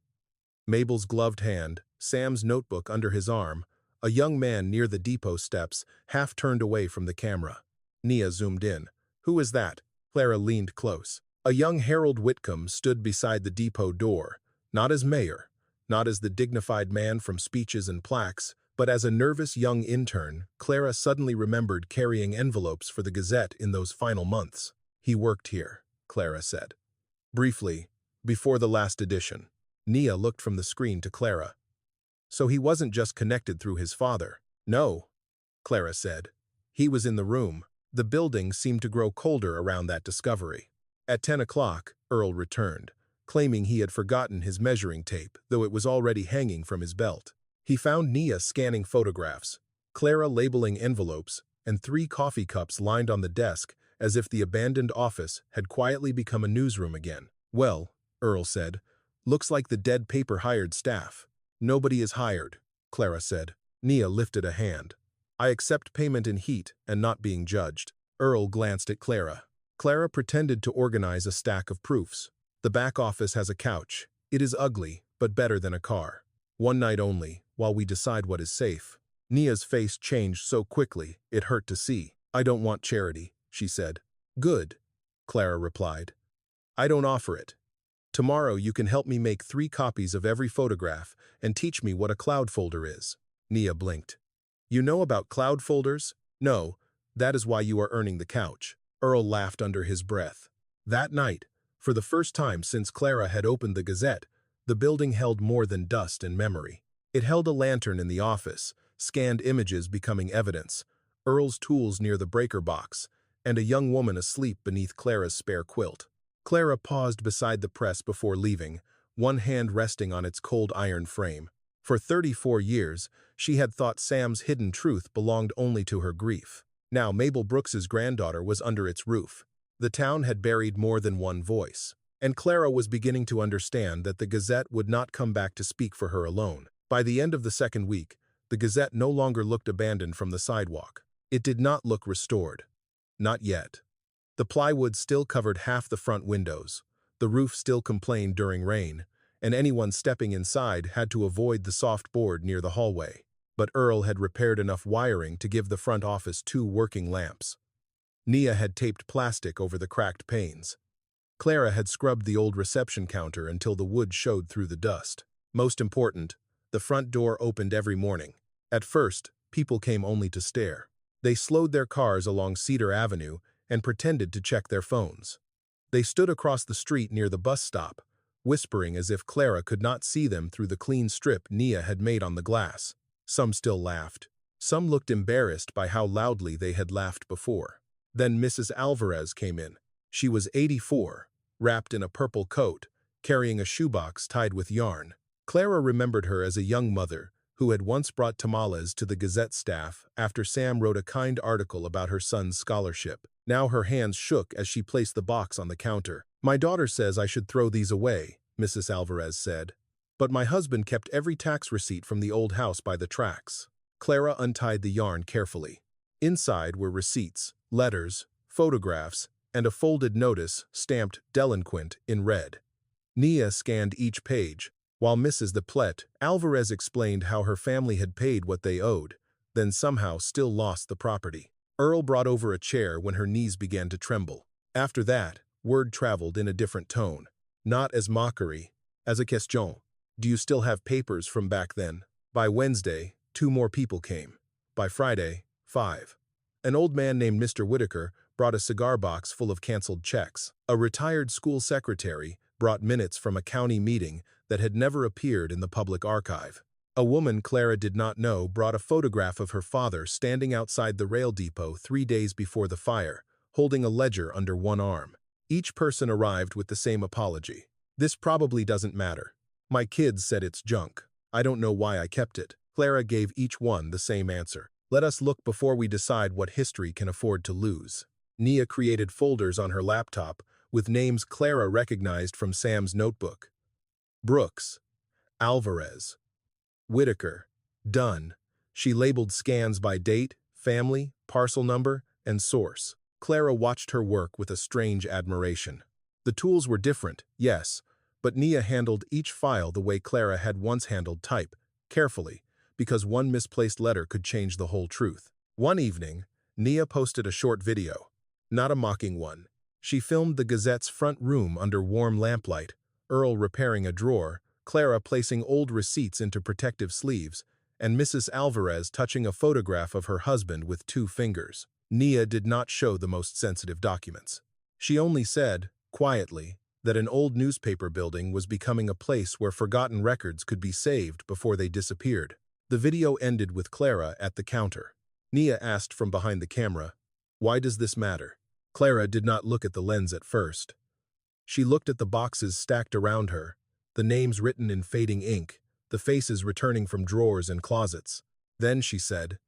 Mabel's gloved hand, Sam's notebook under his arm, a young man near the depot steps, half turned away from the camera. Nia zoomed in. "Who is that?" Clara leaned close. A young Harold Whitcomb stood beside the depot door, not as mayor, not as the dignified man from speeches and plaques, but as a nervous young intern. Clara suddenly remembered carrying envelopes for the Gazette in those final months. "He worked here," Clara said. "Briefly, before the last edition." Nia looked from the screen to Clara. "So he wasn't just connected through his father." "No," Clara said. "He was in the room." The building seemed to grow colder around that discovery. At 10 o'clock, Earl returned, claiming he had forgotten his measuring tape, though it was already hanging from his belt. He found Nia scanning photographs, Clara labeling envelopes, and 3 coffee cups lined on the desk as if the abandoned office had quietly become a newsroom again. "Well," Earl said, "looks like the dead paper hired staff." "Nobody is hired," Clara said. Nia lifted a hand. "I accept payment in heat and not being judged." Earl glanced at Clara. Clara pretended to organize a stack of proofs. "The back office has a couch. It is ugly, but better than a car. 1 night only, while we decide what is safe." Nia's face changed so quickly, it hurt to see. "I don't want charity," she said. "Good," Clara replied. "I don't offer it. Tomorrow you can help me make 3 copies of every photograph and teach me what a cloud folder is." Nia blinked. "You know about cloud folders?" "No, that is why you are earning the couch." Earl laughed under his breath. That night, for the first time since Clara had opened the Gazette, the building held more than dust and memory. It held a lantern in the office, scanned images becoming evidence, Earl's tools near the breaker box, and a young woman asleep beneath Clara's spare quilt. Clara paused beside the press before leaving, one hand resting on its cold iron frame. For 34 years, she had thought Sam's hidden truth belonged only to her grief. Now Mabel Brooks's granddaughter was under its roof. The town had buried more than one voice, and Clara was beginning to understand that the Gazette would not come back to speak for her alone. By the end of the second week, the Gazette no longer looked abandoned from the sidewalk. It did not look restored. Not yet. The plywood still covered half the front windows, the roof still complained during rain, and anyone stepping inside had to avoid the soft board near the hallway. But Earl had repaired enough wiring to give the front office 2 working lamps. Nia had taped plastic over the cracked panes. Clara had scrubbed the old reception counter until the wood showed through the dust. Most important, the front door opened every morning. At first, people came only to stare. They slowed their cars along Cedar Avenue and pretended to check their phones. They stood across the street near the bus stop, whispering as if Clara could not see them through the clean strip Nia had made on the glass. Some still laughed. Some looked embarrassed by how loudly they had laughed before. Then Mrs. Alvarez came in. She was 84, wrapped in a purple coat, carrying a shoebox tied with yarn. Clara remembered her as a young mother who had once brought tamales to the Gazette staff after Sam wrote a kind article about her son's scholarship. Now her hands shook as she placed the box on the counter. "My daughter says I should throw these away," Mrs. Alvarez said. "But my husband kept every tax receipt from the old house by the tracks." Clara untied the yarn carefully. Inside were receipts, letters, photographs, and a folded notice stamped "Delinquent" in red. Nia scanned each page, while Mrs. Alvarez explained how her family had paid what they owed, then somehow still lost the property. Earl brought over a chair when her knees began to tremble. After that, word traveled in a different tone, not as mockery, as a question. "Do you still have papers from back then?" By Wednesday, 2 more people came. By Friday, 5. An old man named Mr. Whitaker brought a cigar box full of canceled checks. A retired school secretary brought minutes from a county meeting that had never appeared in the public archive. A woman Clara did not know brought a photograph of her father standing outside the rail depot 3 days before the fire, holding a ledger under one arm. Each person arrived with the same apology. "This probably doesn't matter. My kids said it's junk. I don't know why I kept it." Clara gave each one the same answer. "Let us look before we decide what history can afford to lose." Nia created folders on her laptop with names Clara recognized from Sam's notebook. Brooks, Alvarez, Whitaker, Dunn. She labeled scans by date, family, parcel number, and source. Clara watched her work with a strange admiration. The tools were different, yes, but Nia handled each file the way Clara had once handled type, carefully, because one misplaced letter could change the whole truth. One evening, Nia posted a short video. Not a mocking one. She filmed the Gazette's front room under warm lamplight, Earl repairing a drawer, Clara placing old receipts into protective sleeves, and Mrs. Alvarez touching a photograph of her husband with 2 fingers. Nia did not show the most sensitive documents. She only said, quietly, that an old newspaper building was becoming a place where forgotten records could be saved before they disappeared. The video ended with Clara at the counter. Nia asked from behind the camera, "Why does this matter?" Clara did not look at the lens at first. She looked at the boxes stacked around her, the names written in fading ink, the faces returning from drawers and closets. Then she said,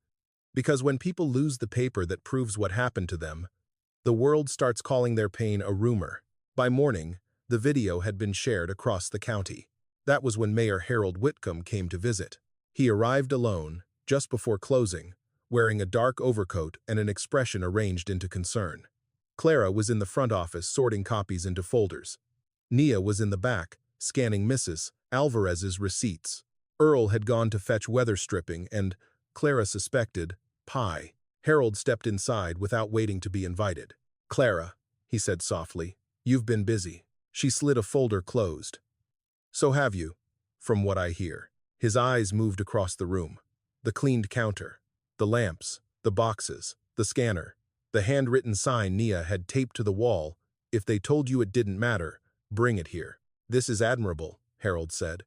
"Because when people lose the paper that proves what happened to them, the world starts calling their pain a rumor." By morning, the video had been shared across the county. That was when Mayor Harold Whitcomb came to visit. He arrived alone, just before closing, wearing a dark overcoat and an expression arranged into concern. Clara was in the front office sorting copies into folders. Nia was in the back, scanning Mrs. Alvarez's receipts. Earl had gone to fetch weather stripping and, Clara suspected, pie. Harold stepped inside without waiting to be invited. "Clara," he said softly, "you've been busy." She slid a folder closed. "So have you, from what I hear." His eyes moved across the room. The cleaned counter, the lamps, the boxes, the scanner, the handwritten sign Nia had taped to the wall. "If they told you it didn't matter, bring it here." "This is admirable," Harold said.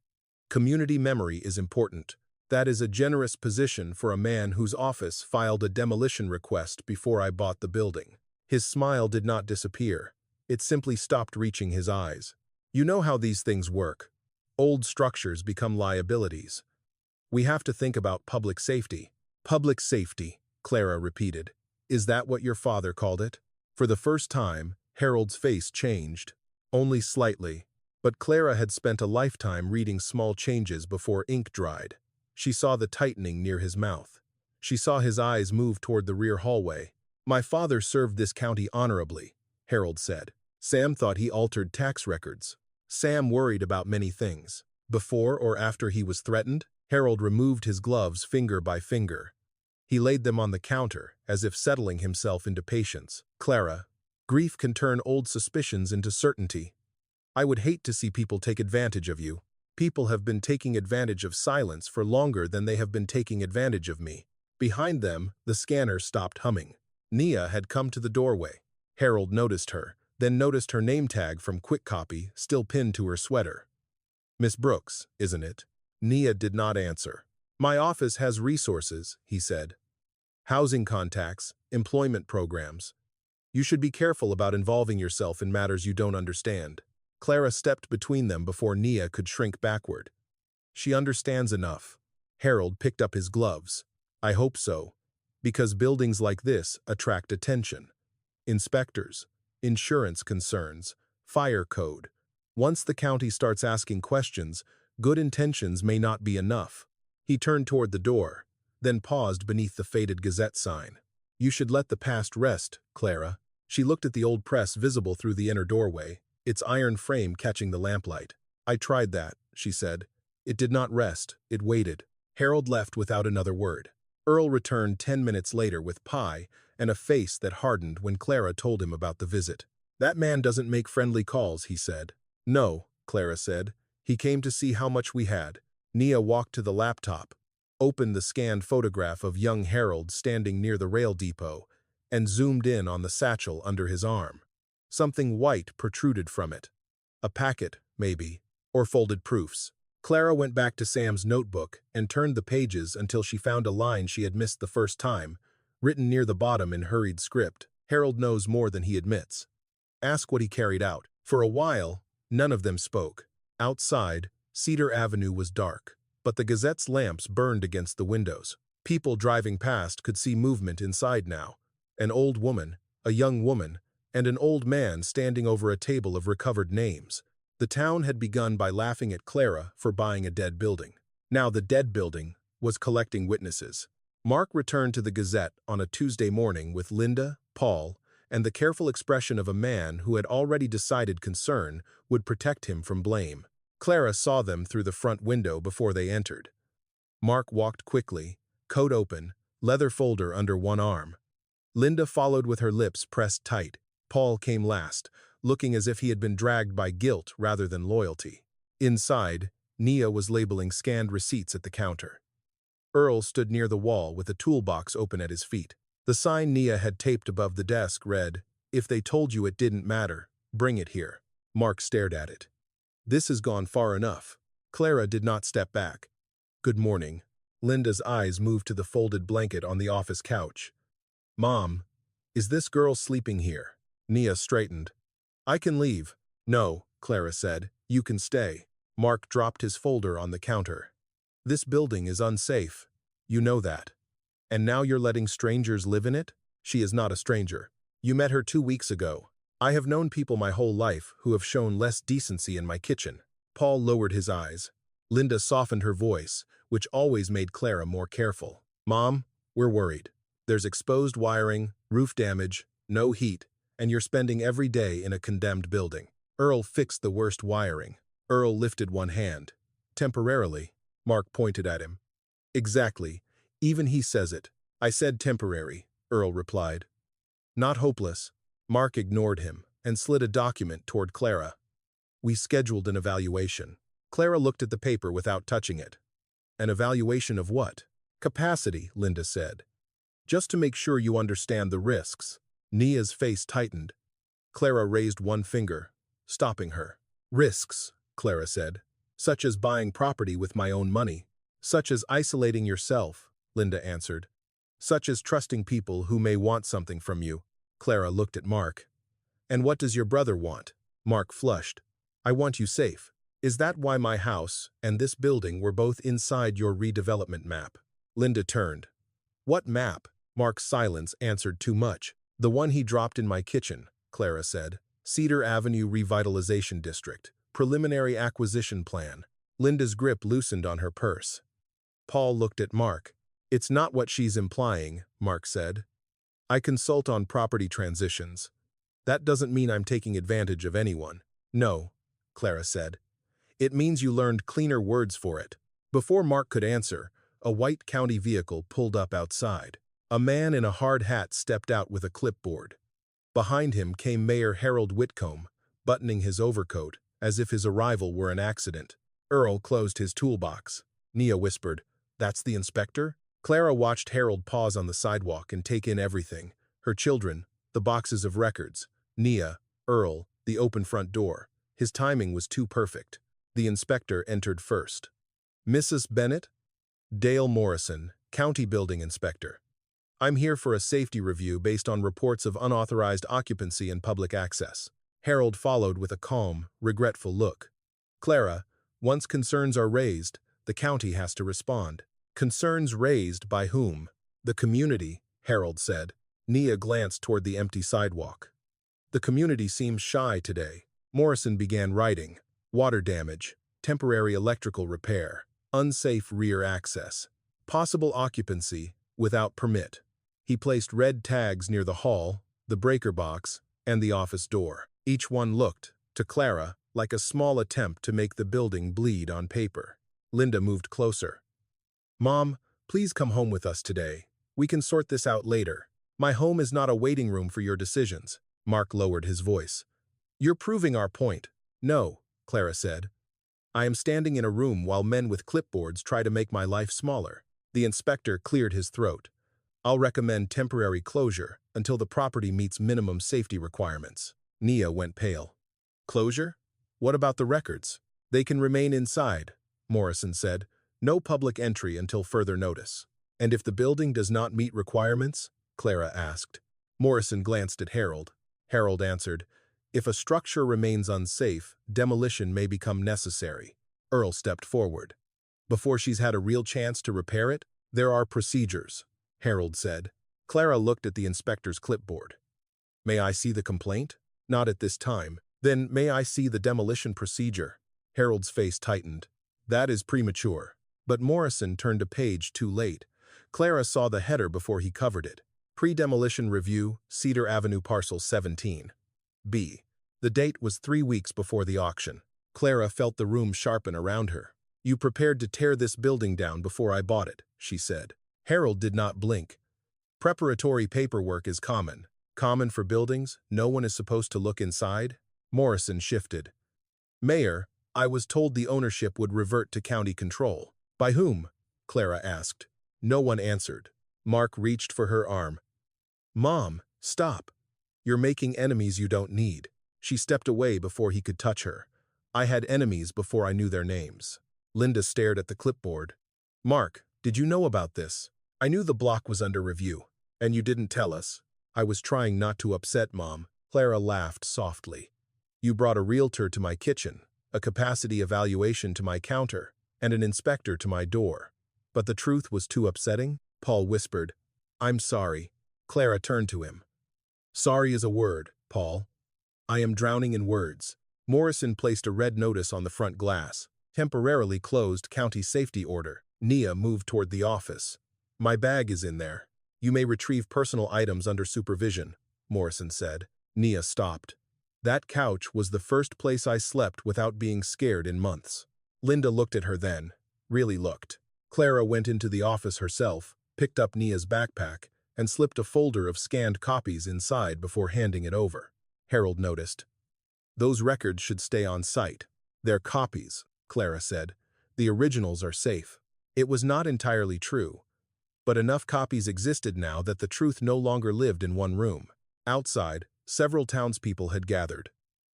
"Community memory is important. That is a generous position for a man whose office filed a demolition request before I bought the building." His smile did not disappear. It simply stopped reaching his eyes. "You know how these things work. Old structures become liabilities. We have to think about public safety." "Public safety," Clara repeated. "Is that what your father called it?" For the first time, Harold's face changed. Only slightly, but Clara had spent a lifetime reading small changes before ink dried. She saw the tightening near his mouth. She saw his eyes move toward the rear hallway. "My father served this county honorably. Harold said. Sam thought he altered tax records. Sam worried about many things. Before or after he was threatened, Harold removed his gloves finger by finger. He laid them on the counter, as if settling himself into patience. Clara, grief can turn old suspicions into certainty. I would hate to see people take advantage of you. People have been taking advantage of silence for longer than they have been taking advantage of me. Behind them, the scanner stopped humming. Nia had come to the doorway. Harold noticed her, then noticed her name tag from Quick Copy still pinned to her sweater. Miss Brooks, isn't it? Nia did not answer. My office has resources, he said. Housing contacts, employment programs. You should be careful about involving yourself in matters you don't understand. Clara stepped between them before Nia could shrink backward. She understands enough. Harold picked up his gloves. I hope so, because buildings like this attract attention. Inspectors, insurance concerns, fire code. Once the county starts asking questions, good intentions may not be enough. He turned toward the door, then paused beneath the faded Gazette sign. You should let the past rest, Clara. She looked at the old press visible through the inner doorway, its iron frame catching the lamplight. I tried that, she said. It did not rest, it waited. Harold left without another word. Earl returned 10 minutes later with pie and a face that hardened when Clara told him about the visit. That man doesn't make friendly calls, he said. No, Clara said. He came to see how much we had. Nia walked to the laptop, opened the scanned photograph of young Harold standing near the rail depot, and zoomed in on the satchel under his arm. Something white protruded from it. A packet, maybe, or folded proofs. Clara went back to Sam's notebook and turned the pages until she found a line she had missed the first time, written near the bottom in hurried script. Harold knows more than he admits. Ask what he carried out. For a while, none of them spoke. Outside, Cedar Avenue was dark, but the Gazette's lamps burned against the windows. People driving past could see movement inside now. An old woman, a young woman, and an old man standing over a table of recovered names. The town had begun by laughing at Clara for buying a dead building. Now the dead building was collecting witnesses. Mark returned to the Gazette on a Tuesday morning with Linda, Paul, and the careful expression of a man who had already decided concern would protect him from blame. Clara saw them through the front window before they entered. Mark walked quickly, coat open, leather folder under one arm. Linda followed with her lips pressed tight. Paul came last, looking as if he had been dragged by guilt rather than loyalty. Inside, Nia was labeling scanned receipts at the counter. Earl stood near the wall with a toolbox open at his feet. The sign Nia had taped above the desk read, "If they told you it didn't matter, bring it here." Mark stared at it. This has gone far enough. Clara did not step back. Good morning. Linda's eyes moved to the folded blanket on the office couch. Mom, is this girl sleeping here? Nia straightened. I can leave. No, Clara said. You can stay. Mark dropped his folder on the counter. This building is unsafe. You know that. And now you're letting strangers live in it? She is not a stranger. You met her 2 weeks ago. I have known people my whole life who have shown less decency in my kitchen. Paul lowered his eyes. Linda softened her voice, which always made Clara more careful. Mom, we're worried. There's exposed wiring, roof damage, no heat, and you're spending every day in a condemned building. Earl fixed the worst wiring. Earl lifted one hand. Temporarily, Mark pointed at him. Exactly. Even he says it. I said temporary, Earl replied. Not hopeless. Mark ignored him and slid a document toward Clara. We scheduled an evaluation. Clara looked at the paper without touching it. An evaluation of what? Capacity, Linda said. Just to make sure you understand the risks. Nia's face tightened. Clara raised one finger, stopping her. Risks, Clara said, such as buying property with my own money. Such as isolating yourself, Linda answered. Such as trusting people who may want something from you. Clara looked at Mark. And what does your brother want? Mark flushed. I want you safe. Is that why my house and this building were both inside your redevelopment map? Linda turned. What map? Mark's silence answered too much. The one he dropped in my kitchen, Clara said. Cedar Avenue Revitalization District. Preliminary acquisition plan. Linda's grip loosened on her purse. Paul looked at Mark. It's not what she's implying, Mark said. I consult on property transitions. That doesn't mean I'm taking advantage of anyone. No, Clara said. It means you learned cleaner words for it. Before Mark could answer, a white county vehicle pulled up outside. A man in a hard hat stepped out with a clipboard. Behind him came Mayor Harold Whitcomb, buttoning his overcoat, as if his arrival were an accident. Earl closed his toolbox. Nia whispered, "That's the inspector?" Clara watched Harold pause on the sidewalk and take in everything. Her children, the boxes of records, Nia, Earl, the open front door. His timing was too perfect. The inspector entered first. "Mrs. Bennett?" "Dale Morrison, County Building Inspector. I'm here for a safety review based on reports of unauthorized occupancy and public access." Harold followed with a calm, regretful look. "Clara, once concerns are raised, the county has to respond." "Concerns raised by whom?" "The community," Harold said. Nia glanced toward the empty sidewalk. "The community seems shy today." Morrison began writing. "Water damage, temporary electrical repair, unsafe rear access, possible occupancy without permit." He placed red tags near the hall, the breaker box, and the office door. Each one looked, to Clara, like a small attempt to make the building bleed on paper. Linda moved closer. "Mom, please come home with us today. We can sort this out later. My home is not a waiting room for your decisions." Mark lowered his voice. "You're proving our point." "No," Clara said. "I am standing in a room while men with clipboards try to make my life smaller." The inspector cleared his throat. "I'll recommend temporary closure until the property meets minimum safety requirements." Nia went pale. "Closure? What about the records?" "They can remain inside," Morrison said. "No public entry until further notice." "And if the building does not meet requirements?" Clara asked. Morrison glanced at Harold. Harold answered, "If a structure remains unsafe, demolition may become necessary." Earl stepped forward. "Before she's had a real chance to repair it, there are procedures," Harold said. Clara looked at the inspector's clipboard. "May I see the complaint?" "Not at this time." "Then may I see the demolition procedure?" Harold's face tightened. "That is premature." But Morrison turned a page too late. Clara saw the header before he covered it. Pre-demolition review, Cedar Avenue Parcel 17. B. The date was 3 weeks before the auction. Clara felt the room sharpen around her. "You prepared to tear this building down before I bought it," she said. Harold did not blink. "Preparatory paperwork is common. Common for buildings, no one is supposed to look inside." Morrison shifted. "Mayor, I was told the ownership would revert to county control." "By whom?" Clara asked. No one answered. Mark reached for her arm. "Mom, stop. You're making enemies you don't need." She stepped away before he could touch her. "I had enemies before I knew their names." Linda stared at the clipboard. "Mark, did you know about this?" "I knew the block was under review." "And you didn't tell us?" "I was trying not to upset Mom." Clara laughed softly. "You brought a realtor to my kitchen, a capacity evaluation to my counter, and an inspector to my door. But the truth was too upsetting?" Paul whispered. "I'm sorry." Clara turned to him. "Sorry is a word, Paul. I am drowning in words." Morrison placed a red notice on the front glass. "Temporarily closed county safety order." Nia moved toward the office. "My bag is in there. You may retrieve personal items under supervision," Morrison said. Nia stopped. "That couch was the first place I slept without being scared in months." Linda looked at her then, really looked. Clara went into the office herself, picked up Nia's backpack, and slipped a folder of scanned copies inside before handing it over. Harold noticed. "Those records should stay on site." "They're copies," Clara said. "The originals are safe." It was not entirely true, but enough copies existed now that the truth no longer lived in one room. Outside, several townspeople had gathered.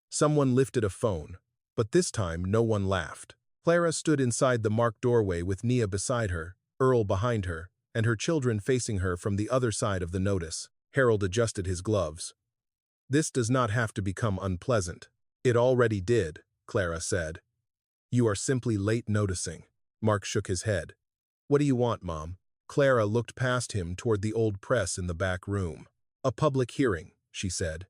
Someone lifted a phone, but this time no one laughed. Clara stood inside the marked doorway with Nia beside her, Earl behind her, and her children facing her from the other side of the notice. Harold adjusted his gloves. "This does not have to become unpleasant." "It already did," Clara said. "You are simply late noticing." Mark shook his head. "What do you want, Mom?" Clara looked past him toward the old press in the back room. "A public hearing," she said.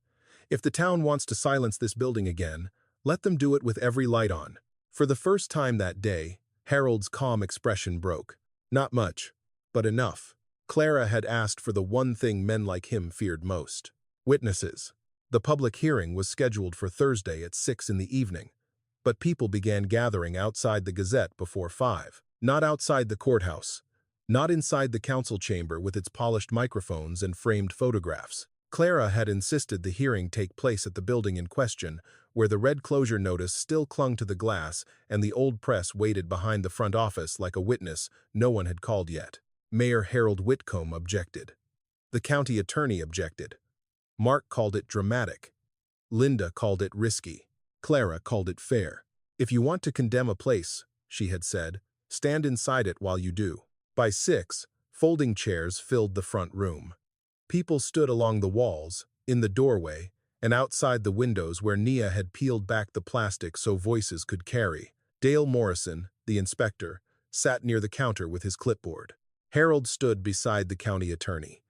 "If the town wants to silence this building again, let them do it with every light on." For the first time that day, Harold's calm expression broke. Not much, but enough. Clara had asked for the one thing men like him feared most. Witnesses. The public hearing was scheduled for Thursday at 6 in the evening, but people began gathering outside the Gazette before 5. Not outside the courthouse, not inside the council chamber with its polished microphones and framed photographs. Clara had insisted the hearing take place at the building in question, where the red closure notice still clung to the glass and the old press waited behind the front office like a witness no one had called yet. Mayor Harold Whitcomb objected. The county attorney objected. Mark called it dramatic. Linda called it risky. Clara called it fair. "If you want to condemn a place," she had said, "stand inside it while you do." By 6, folding chairs filled the front room. People stood along the walls, in the doorway, and outside the windows where Nia had peeled back the plastic so voices could carry. Dale Morrison, the inspector, sat near the counter with his clipboard. Harold stood beside the county attorney.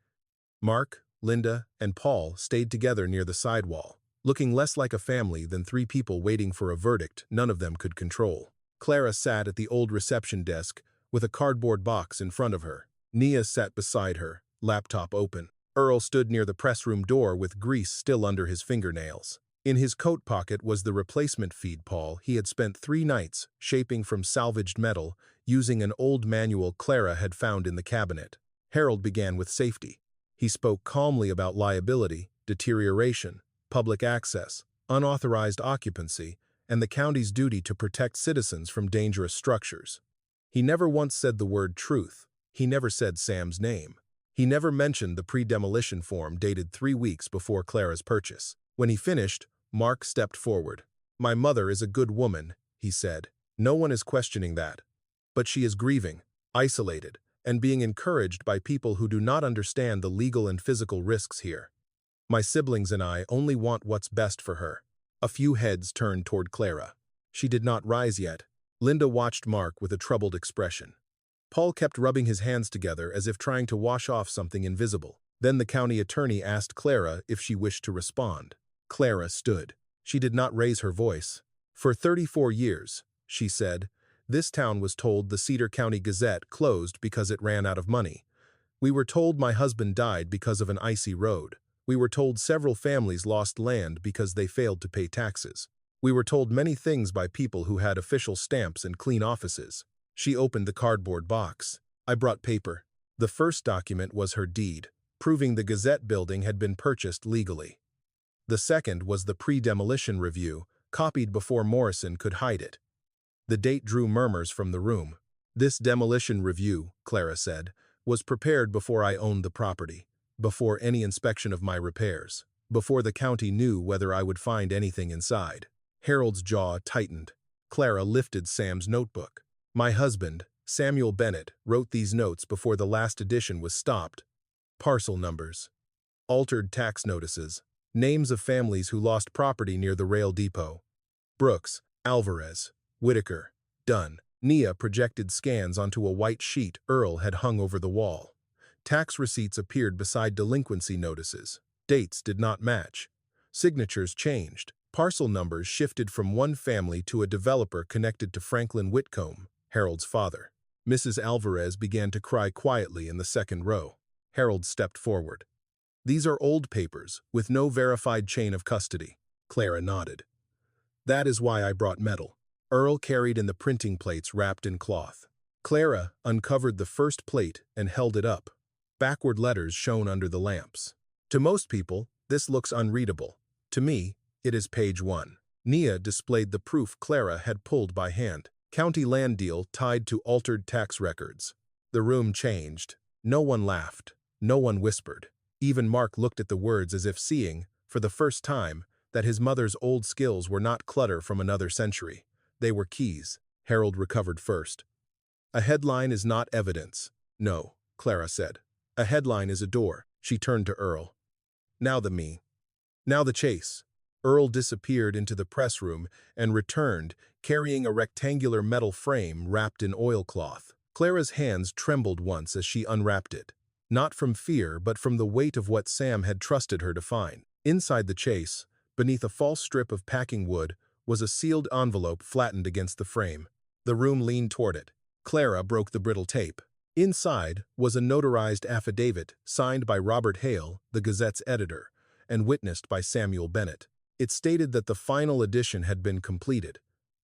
Mark, Linda, and Paul stayed together near the sidewall, looking less like a family than 3 people waiting for a verdict none of them could control. Clara sat at the old reception desk with a cardboard box in front of her. Nia sat beside her, laptop open. Earl stood near the press room door with grease still under his fingernails. In his coat pocket was the replacement feed pawl he had spent 3 nights shaping from salvaged metal using an old manual Clara had found in the cabinet. Harold began with safety. He spoke calmly about liability, deterioration, public access, unauthorized occupancy, and the county's duty to protect citizens from dangerous structures. He never once said the word truth. He never said Sam's name. He never mentioned the pre-demolition form dated 3 weeks before Clara's purchase. When he finished, Mark stepped forward. "My mother is a good woman," he said. "No one is questioning that. But she is grieving, isolated, and being encouraged by people who do not understand the legal and physical risks here. My siblings and I only want what's best for her." A few heads turned toward Clara. She did not rise yet. Linda watched Mark with a troubled expression. Paul kept rubbing his hands together as if trying to wash off something invisible. Then the county attorney asked Clara if she wished to respond. Clara stood. She did not raise her voice. "For 34 years, she said, "this town was told the Cedar County Gazette closed because it ran out of money. We were told my husband died because of an icy road. We were told several families lost land because they failed to pay taxes. We were told many things by people who had official stamps and clean offices." She opened the cardboard box. "I brought paper." The first document was her deed, proving the Gazette building had been purchased legally. The second was the pre-demolition review, copied before Morrison could hide it. The date drew murmurs from the room. "This demolition review," Clara said, "was prepared before I owned the property, before any inspection of my repairs, before the county knew whether I would find anything inside." Harold's jaw tightened. Clara lifted Sam's notebook. "My husband, Samuel Bennett, wrote these notes before the last edition was stopped. Parcel numbers, altered tax notices, names of families who lost property near the rail depot. Brooks, Alvarez, Whitaker, Dunn." Nia projected scans onto a white sheet Earl had hung over the wall. Tax receipts appeared beside delinquency notices. Dates did not match. Signatures changed. Parcel numbers shifted from one family to a developer connected to Franklin Whitcomb, Harold's father. Mrs. Alvarez began to cry quietly in the second row. Harold stepped forward. "These are old papers, with no verified chain of custody." Clara nodded. "That is why I brought metal." Earl carried in the printing plates wrapped in cloth. Clara uncovered the first plate and held it up. Backward letters shone under the lamps. "To most people, this looks unreadable. To me, it is page 1. Nia displayed the proof Clara had pulled by hand. "County land deal tied to altered tax records." The room changed. No one laughed. No one whispered. Even Mark looked at the words as if seeing, for the first time, that his mother's old skills were not clutter from another century. They were keys. Harold recovered first. "A headline is not evidence." "No," Clara said. "A headline is a door." She turned to Earl. "Now the chase." Earl disappeared into the press room and returned, carrying a rectangular metal frame wrapped in oilcloth. Clara's hands trembled once as she unwrapped it, not from fear but from the weight of what Sam had trusted her to find. Inside the chase, beneath a false strip of packing wood, was a sealed envelope flattened against the frame. The room leaned toward it. Clara broke the brittle tape. Inside was a notarized affidavit signed by Robert Hale, the Gazette's editor, and witnessed by Samuel Bennett. It stated that the final edition had been completed,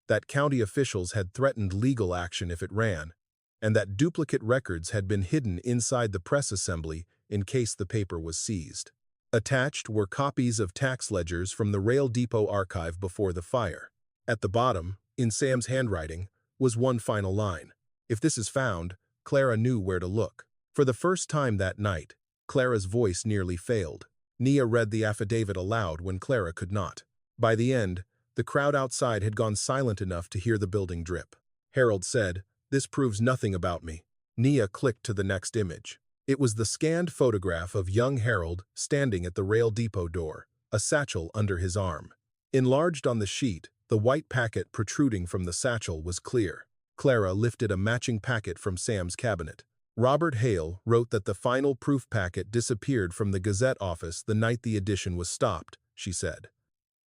that county officials had threatened legal action if it ran, and that duplicate records had been hidden inside the press assembly in case the paper was seized. Attached were copies of tax ledgers from the Rail Depot archive before the fire. At the bottom, in Sam's handwriting, was one final line. If this is found, Clara knew where to look. For the first time that night, Clara's voice nearly failed. Nia read the affidavit aloud when Clara could not. By the end, the crowd outside had gone silent enough to hear the building drip. Harold said, "This proves nothing about me." Nia clicked to the next image. It was the scanned photograph of young Harold standing at the rail depot door, a satchel under his arm. Enlarged on the sheet, the white packet protruding from the satchel was clear. Clara lifted a matching packet from Sam's cabinet. Robert Hale wrote that the final proof packet disappeared from the Gazette office the night the edition was stopped, she said.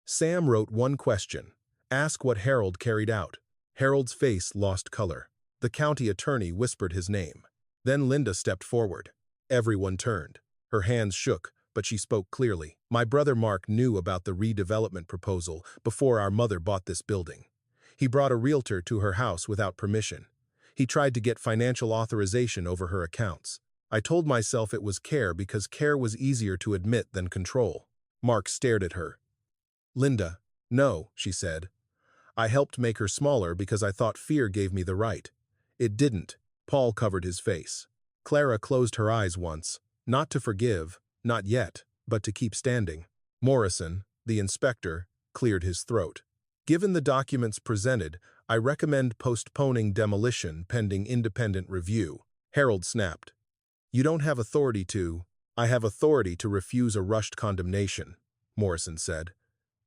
Sam wrote one question. Ask what Harold carried out. Harold's face lost color. The county attorney whispered his name. Then Linda stepped forward. Everyone turned. Her hands shook, but she spoke clearly. My brother Mark knew about the redevelopment proposal before our mother bought this building. He brought a realtor to her house without permission. He tried to get financial authorization over her accounts. I told myself it was care because care was easier to admit than control. Mark stared at her. Linda, no, she said. I helped make her smaller because I thought fear gave me the right. It didn't. Paul covered his face. Clara closed her eyes once, not to forgive, not yet, but to keep standing. Morrison, the inspector, cleared his throat. Given the documents presented, I recommend postponing demolition pending independent review. Harold snapped. You don't have authority to. I have authority to refuse a rushed condemnation, Morrison said.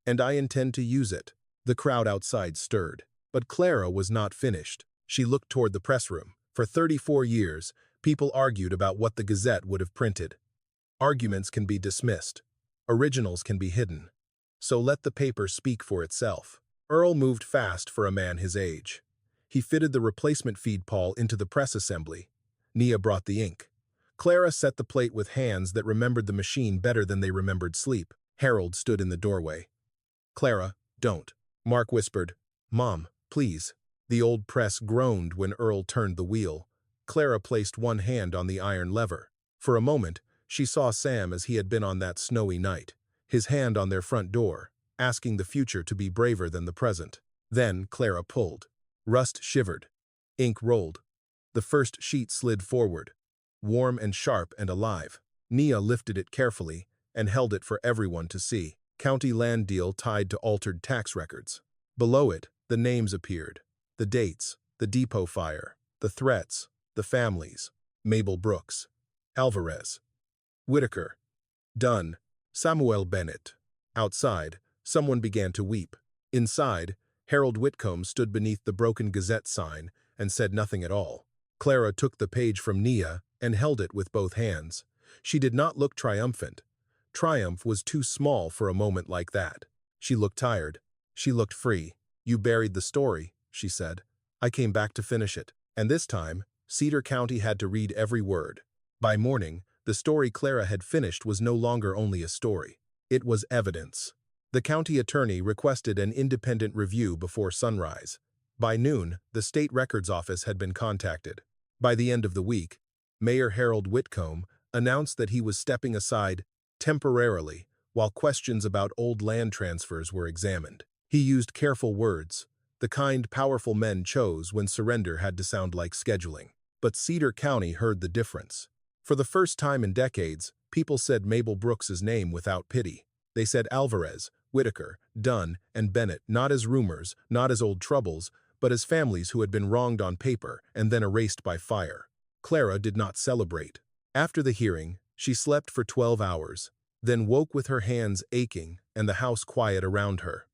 And I intend to use it. The crowd outside stirred. But Clara was not finished. She looked toward the press room. For 34 years, people argued about what the Gazette would have printed. Arguments can be dismissed. Originals can be hidden. So let the paper speak for itself. Earl moved fast for a man his age. He fitted the replacement feed pawl into the press assembly. Nia brought the ink. Clara set the plate with hands that remembered the machine better than they remembered sleep. Harold stood in the doorway. Clara, don't. Mark whispered, Mom, please. The old press groaned when Earl turned the wheel. Clara placed one hand on the iron lever. For a moment, she saw Sam as he had been on that snowy night, his hand on their front door, asking the future to be braver than the present. Then Clara pulled. Rust shivered. Ink rolled. The first sheet slid forward, warm and sharp and alive. Nia lifted it carefully and held it for everyone to see. County land deal tied to altered tax records. Below it, the names appeared. The dates, the depot fire, the threats, the families. Mabel Brooks, Alvarez, Whitaker, Dunn, Samuel Bennett. Outside, someone began to weep. Inside, Harold Whitcomb stood beneath the broken Gazette sign and said nothing at all. Clara took the page from Nia and held it with both hands. She did not look triumphant. Triumph was too small for a moment like that. She looked tired. She looked free. You buried the story, she said. I came back to finish it. And this time, Cedar County had to read every word. By morning, the story Clara had finished was no longer only a story. It was evidence. The county attorney requested an independent review before sunrise. By noon, the state records office had been contacted. By the end of the week, Mayor Harold Whitcomb announced that he was stepping aside temporarily while questions about old land transfers were examined. He used careful words, the kind powerful men chose when surrender had to sound like scheduling. But Cedar County heard the difference. For the first time in decades, people said Mabel Brooks's name without pity. They said Alvarez, Whitaker, Dunn, and Bennett not as rumors, not as old troubles, but as families who had been wronged on paper and then erased by fire. Clara did not celebrate. After the hearing, she slept for 12 hours, then woke with her hands aching and the house quiet around her.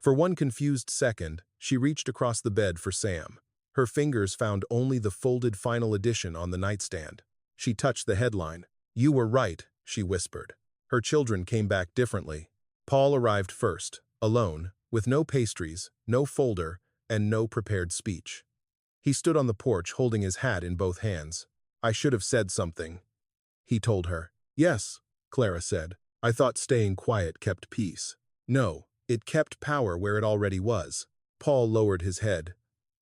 For one confused second, she reached across the bed for Sam. Her fingers found only the folded final edition on the nightstand. She touched the headline. You were right, she whispered. Her children came back differently. Paul arrived first, alone, with no pastries, no folder, and no prepared speech. He stood on the porch holding his hat in both hands. I should have said something, he told her. Yes, Clara said. I thought staying quiet kept peace. No, it kept power where it already was. Paul lowered his head.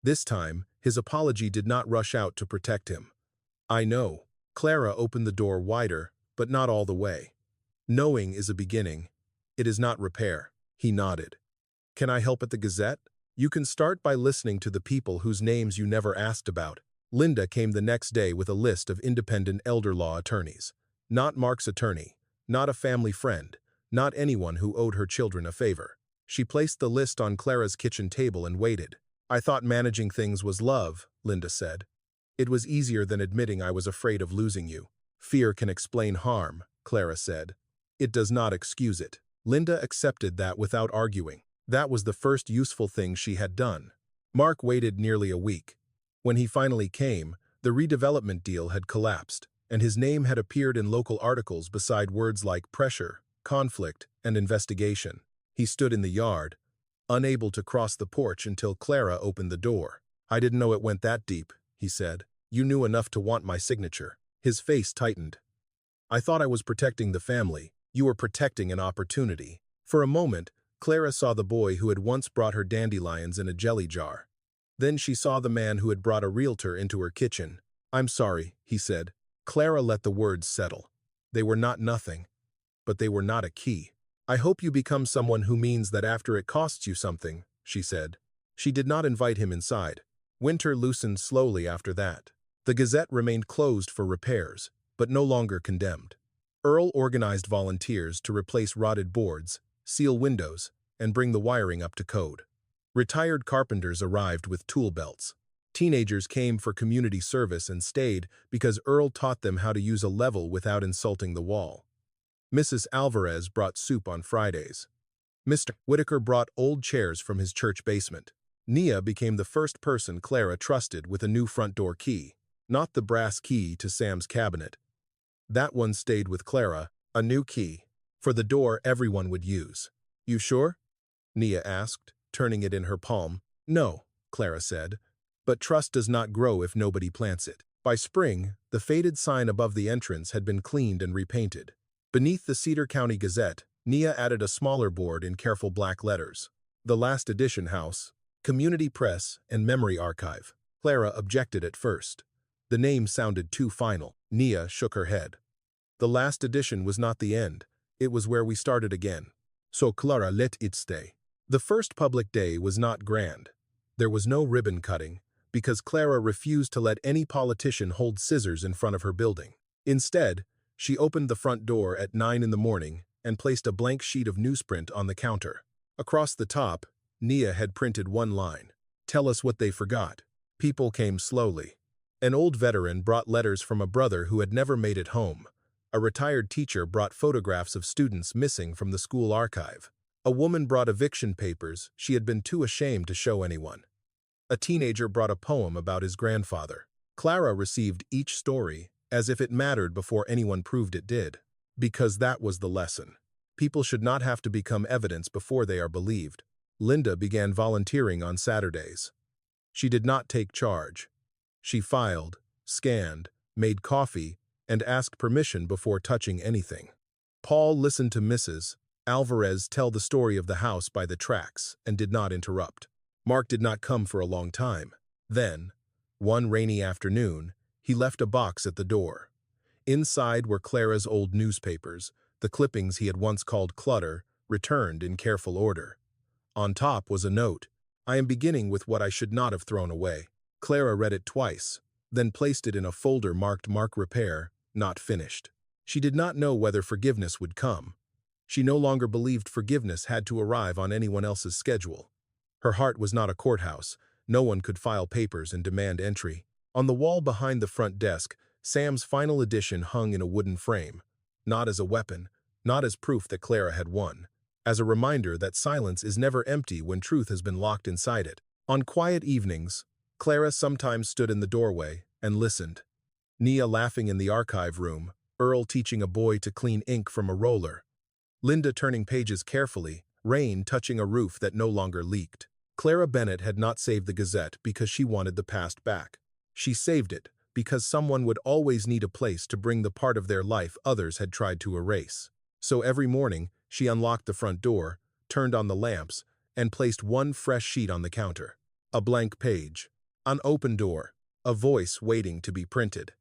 This time, his apology did not rush out to protect him. I know. Clara opened the door wider, but not all the way. Knowing is a beginning. It is not repair. He nodded. Can I help at the Gazette? You can start by listening to the people whose names you never asked about. Linda came the next day with a list of independent elder law attorneys. Not Mark's attorney, not a family friend, not anyone who owed her children a favor. She placed the list on Clara's kitchen table and waited. I thought managing things was love, Linda said. It was easier than admitting I was afraid of losing you. Fear can explain harm, Clara said. It does not excuse it. Linda accepted that without arguing. That was the first useful thing she had done. Mark waited nearly a week. When he finally came, the redevelopment deal had collapsed, and his name had appeared in local articles beside words like pressure, conflict, and investigation. He stood in the yard, unable to cross the porch until Clara opened the door. I didn't know it went that deep, he said. You knew enough to want my signature. His face tightened. I thought I was protecting the family. You were protecting an opportunity. For a moment, Clara saw the boy who had once brought her dandelions in a jelly jar. Then she saw the man who had brought a realtor into her kitchen. I'm sorry, he said. Clara let the words settle. They were not nothing, but they were not a key. I hope you become someone who means that after it costs you something, she said. She did not invite him inside. Winter loosened slowly after that. The Gazette remained closed for repairs, but no longer condemned. Earl organized volunteers to replace rotted boards, seal windows, and bring the wiring up to code. Retired carpenters arrived with tool belts. Teenagers came for community service and stayed because Earl taught them how to use a level without insulting the wall. Mrs. Alvarez brought soup on Fridays. Mr. Whitaker brought old chairs from his church basement. Nia became the first person Clara trusted with a new front door key, not the brass key to Sam's cabinet. That one stayed with Clara, a new key, for the door everyone would use. You sure? Nia asked, turning it in her palm. No, Clara said, but trust does not grow if nobody plants it. By spring, the faded sign above the entrance had been cleaned and repainted. Beneath the Cedar County Gazette, Nia added a smaller board in careful black letters. The Last Edition House, Community Press, and Memory Archive. Clara objected at first. The name sounded too final. Nia shook her head. The last edition was not the end. It was where we started again. So Clara let it stay. The first public day was not grand. There was no ribbon cutting, because Clara refused to let any politician hold scissors in front of her building. Instead, she opened the front door at 9 in the morning and placed a blank sheet of newsprint on the counter. Across the top, Nia had printed one line. Tell us what they forgot. People came slowly. An old veteran brought letters from a brother who had never made it home. A retired teacher brought photographs of students missing from the school archive. A woman brought eviction papers she had been too ashamed to show anyone. A teenager brought a poem about his grandfather. Clara received each story as if it mattered before anyone proved it did. Because that was the lesson. People should not have to become evidence before they are believed. Linda began volunteering on Saturdays. She did not take charge. She filed, scanned, made coffee, and asked permission before touching anything. Paul listened to Mrs. Alvarez tell the story of the house by the tracks and did not interrupt. Mark did not come for a long time. Then, one rainy afternoon, he left a box at the door. Inside were Clara's old newspapers, the clippings he had once called clutter, returned in careful order. On top was a note. I am beginning with what I should not have thrown away. Clara read it twice, then placed it in a folder marked Mark Repair, not finished. She did not know whether forgiveness would come. She no longer believed forgiveness had to arrive on anyone else's schedule. Her heart was not a courthouse. No one could file papers and demand entry. On the wall behind the front desk, Sam's final edition hung in a wooden frame, not as a weapon, not as proof that Clara had won, as a reminder that silence is never empty when truth has been locked inside it. On quiet evenings, Clara sometimes stood in the doorway and listened. Nia laughing in the archive room, Earl teaching a boy to clean ink from a roller, Linda turning pages carefully, rain touching a roof that no longer leaked. Clara Bennett had not saved the Gazette because she wanted the past back. She saved it because someone would always need a place to bring the part of their life others had tried to erase. So every morning, she unlocked the front door, turned on the lamps, and placed one fresh sheet on the counter. A blank page, an open door, a voice waiting to be printed.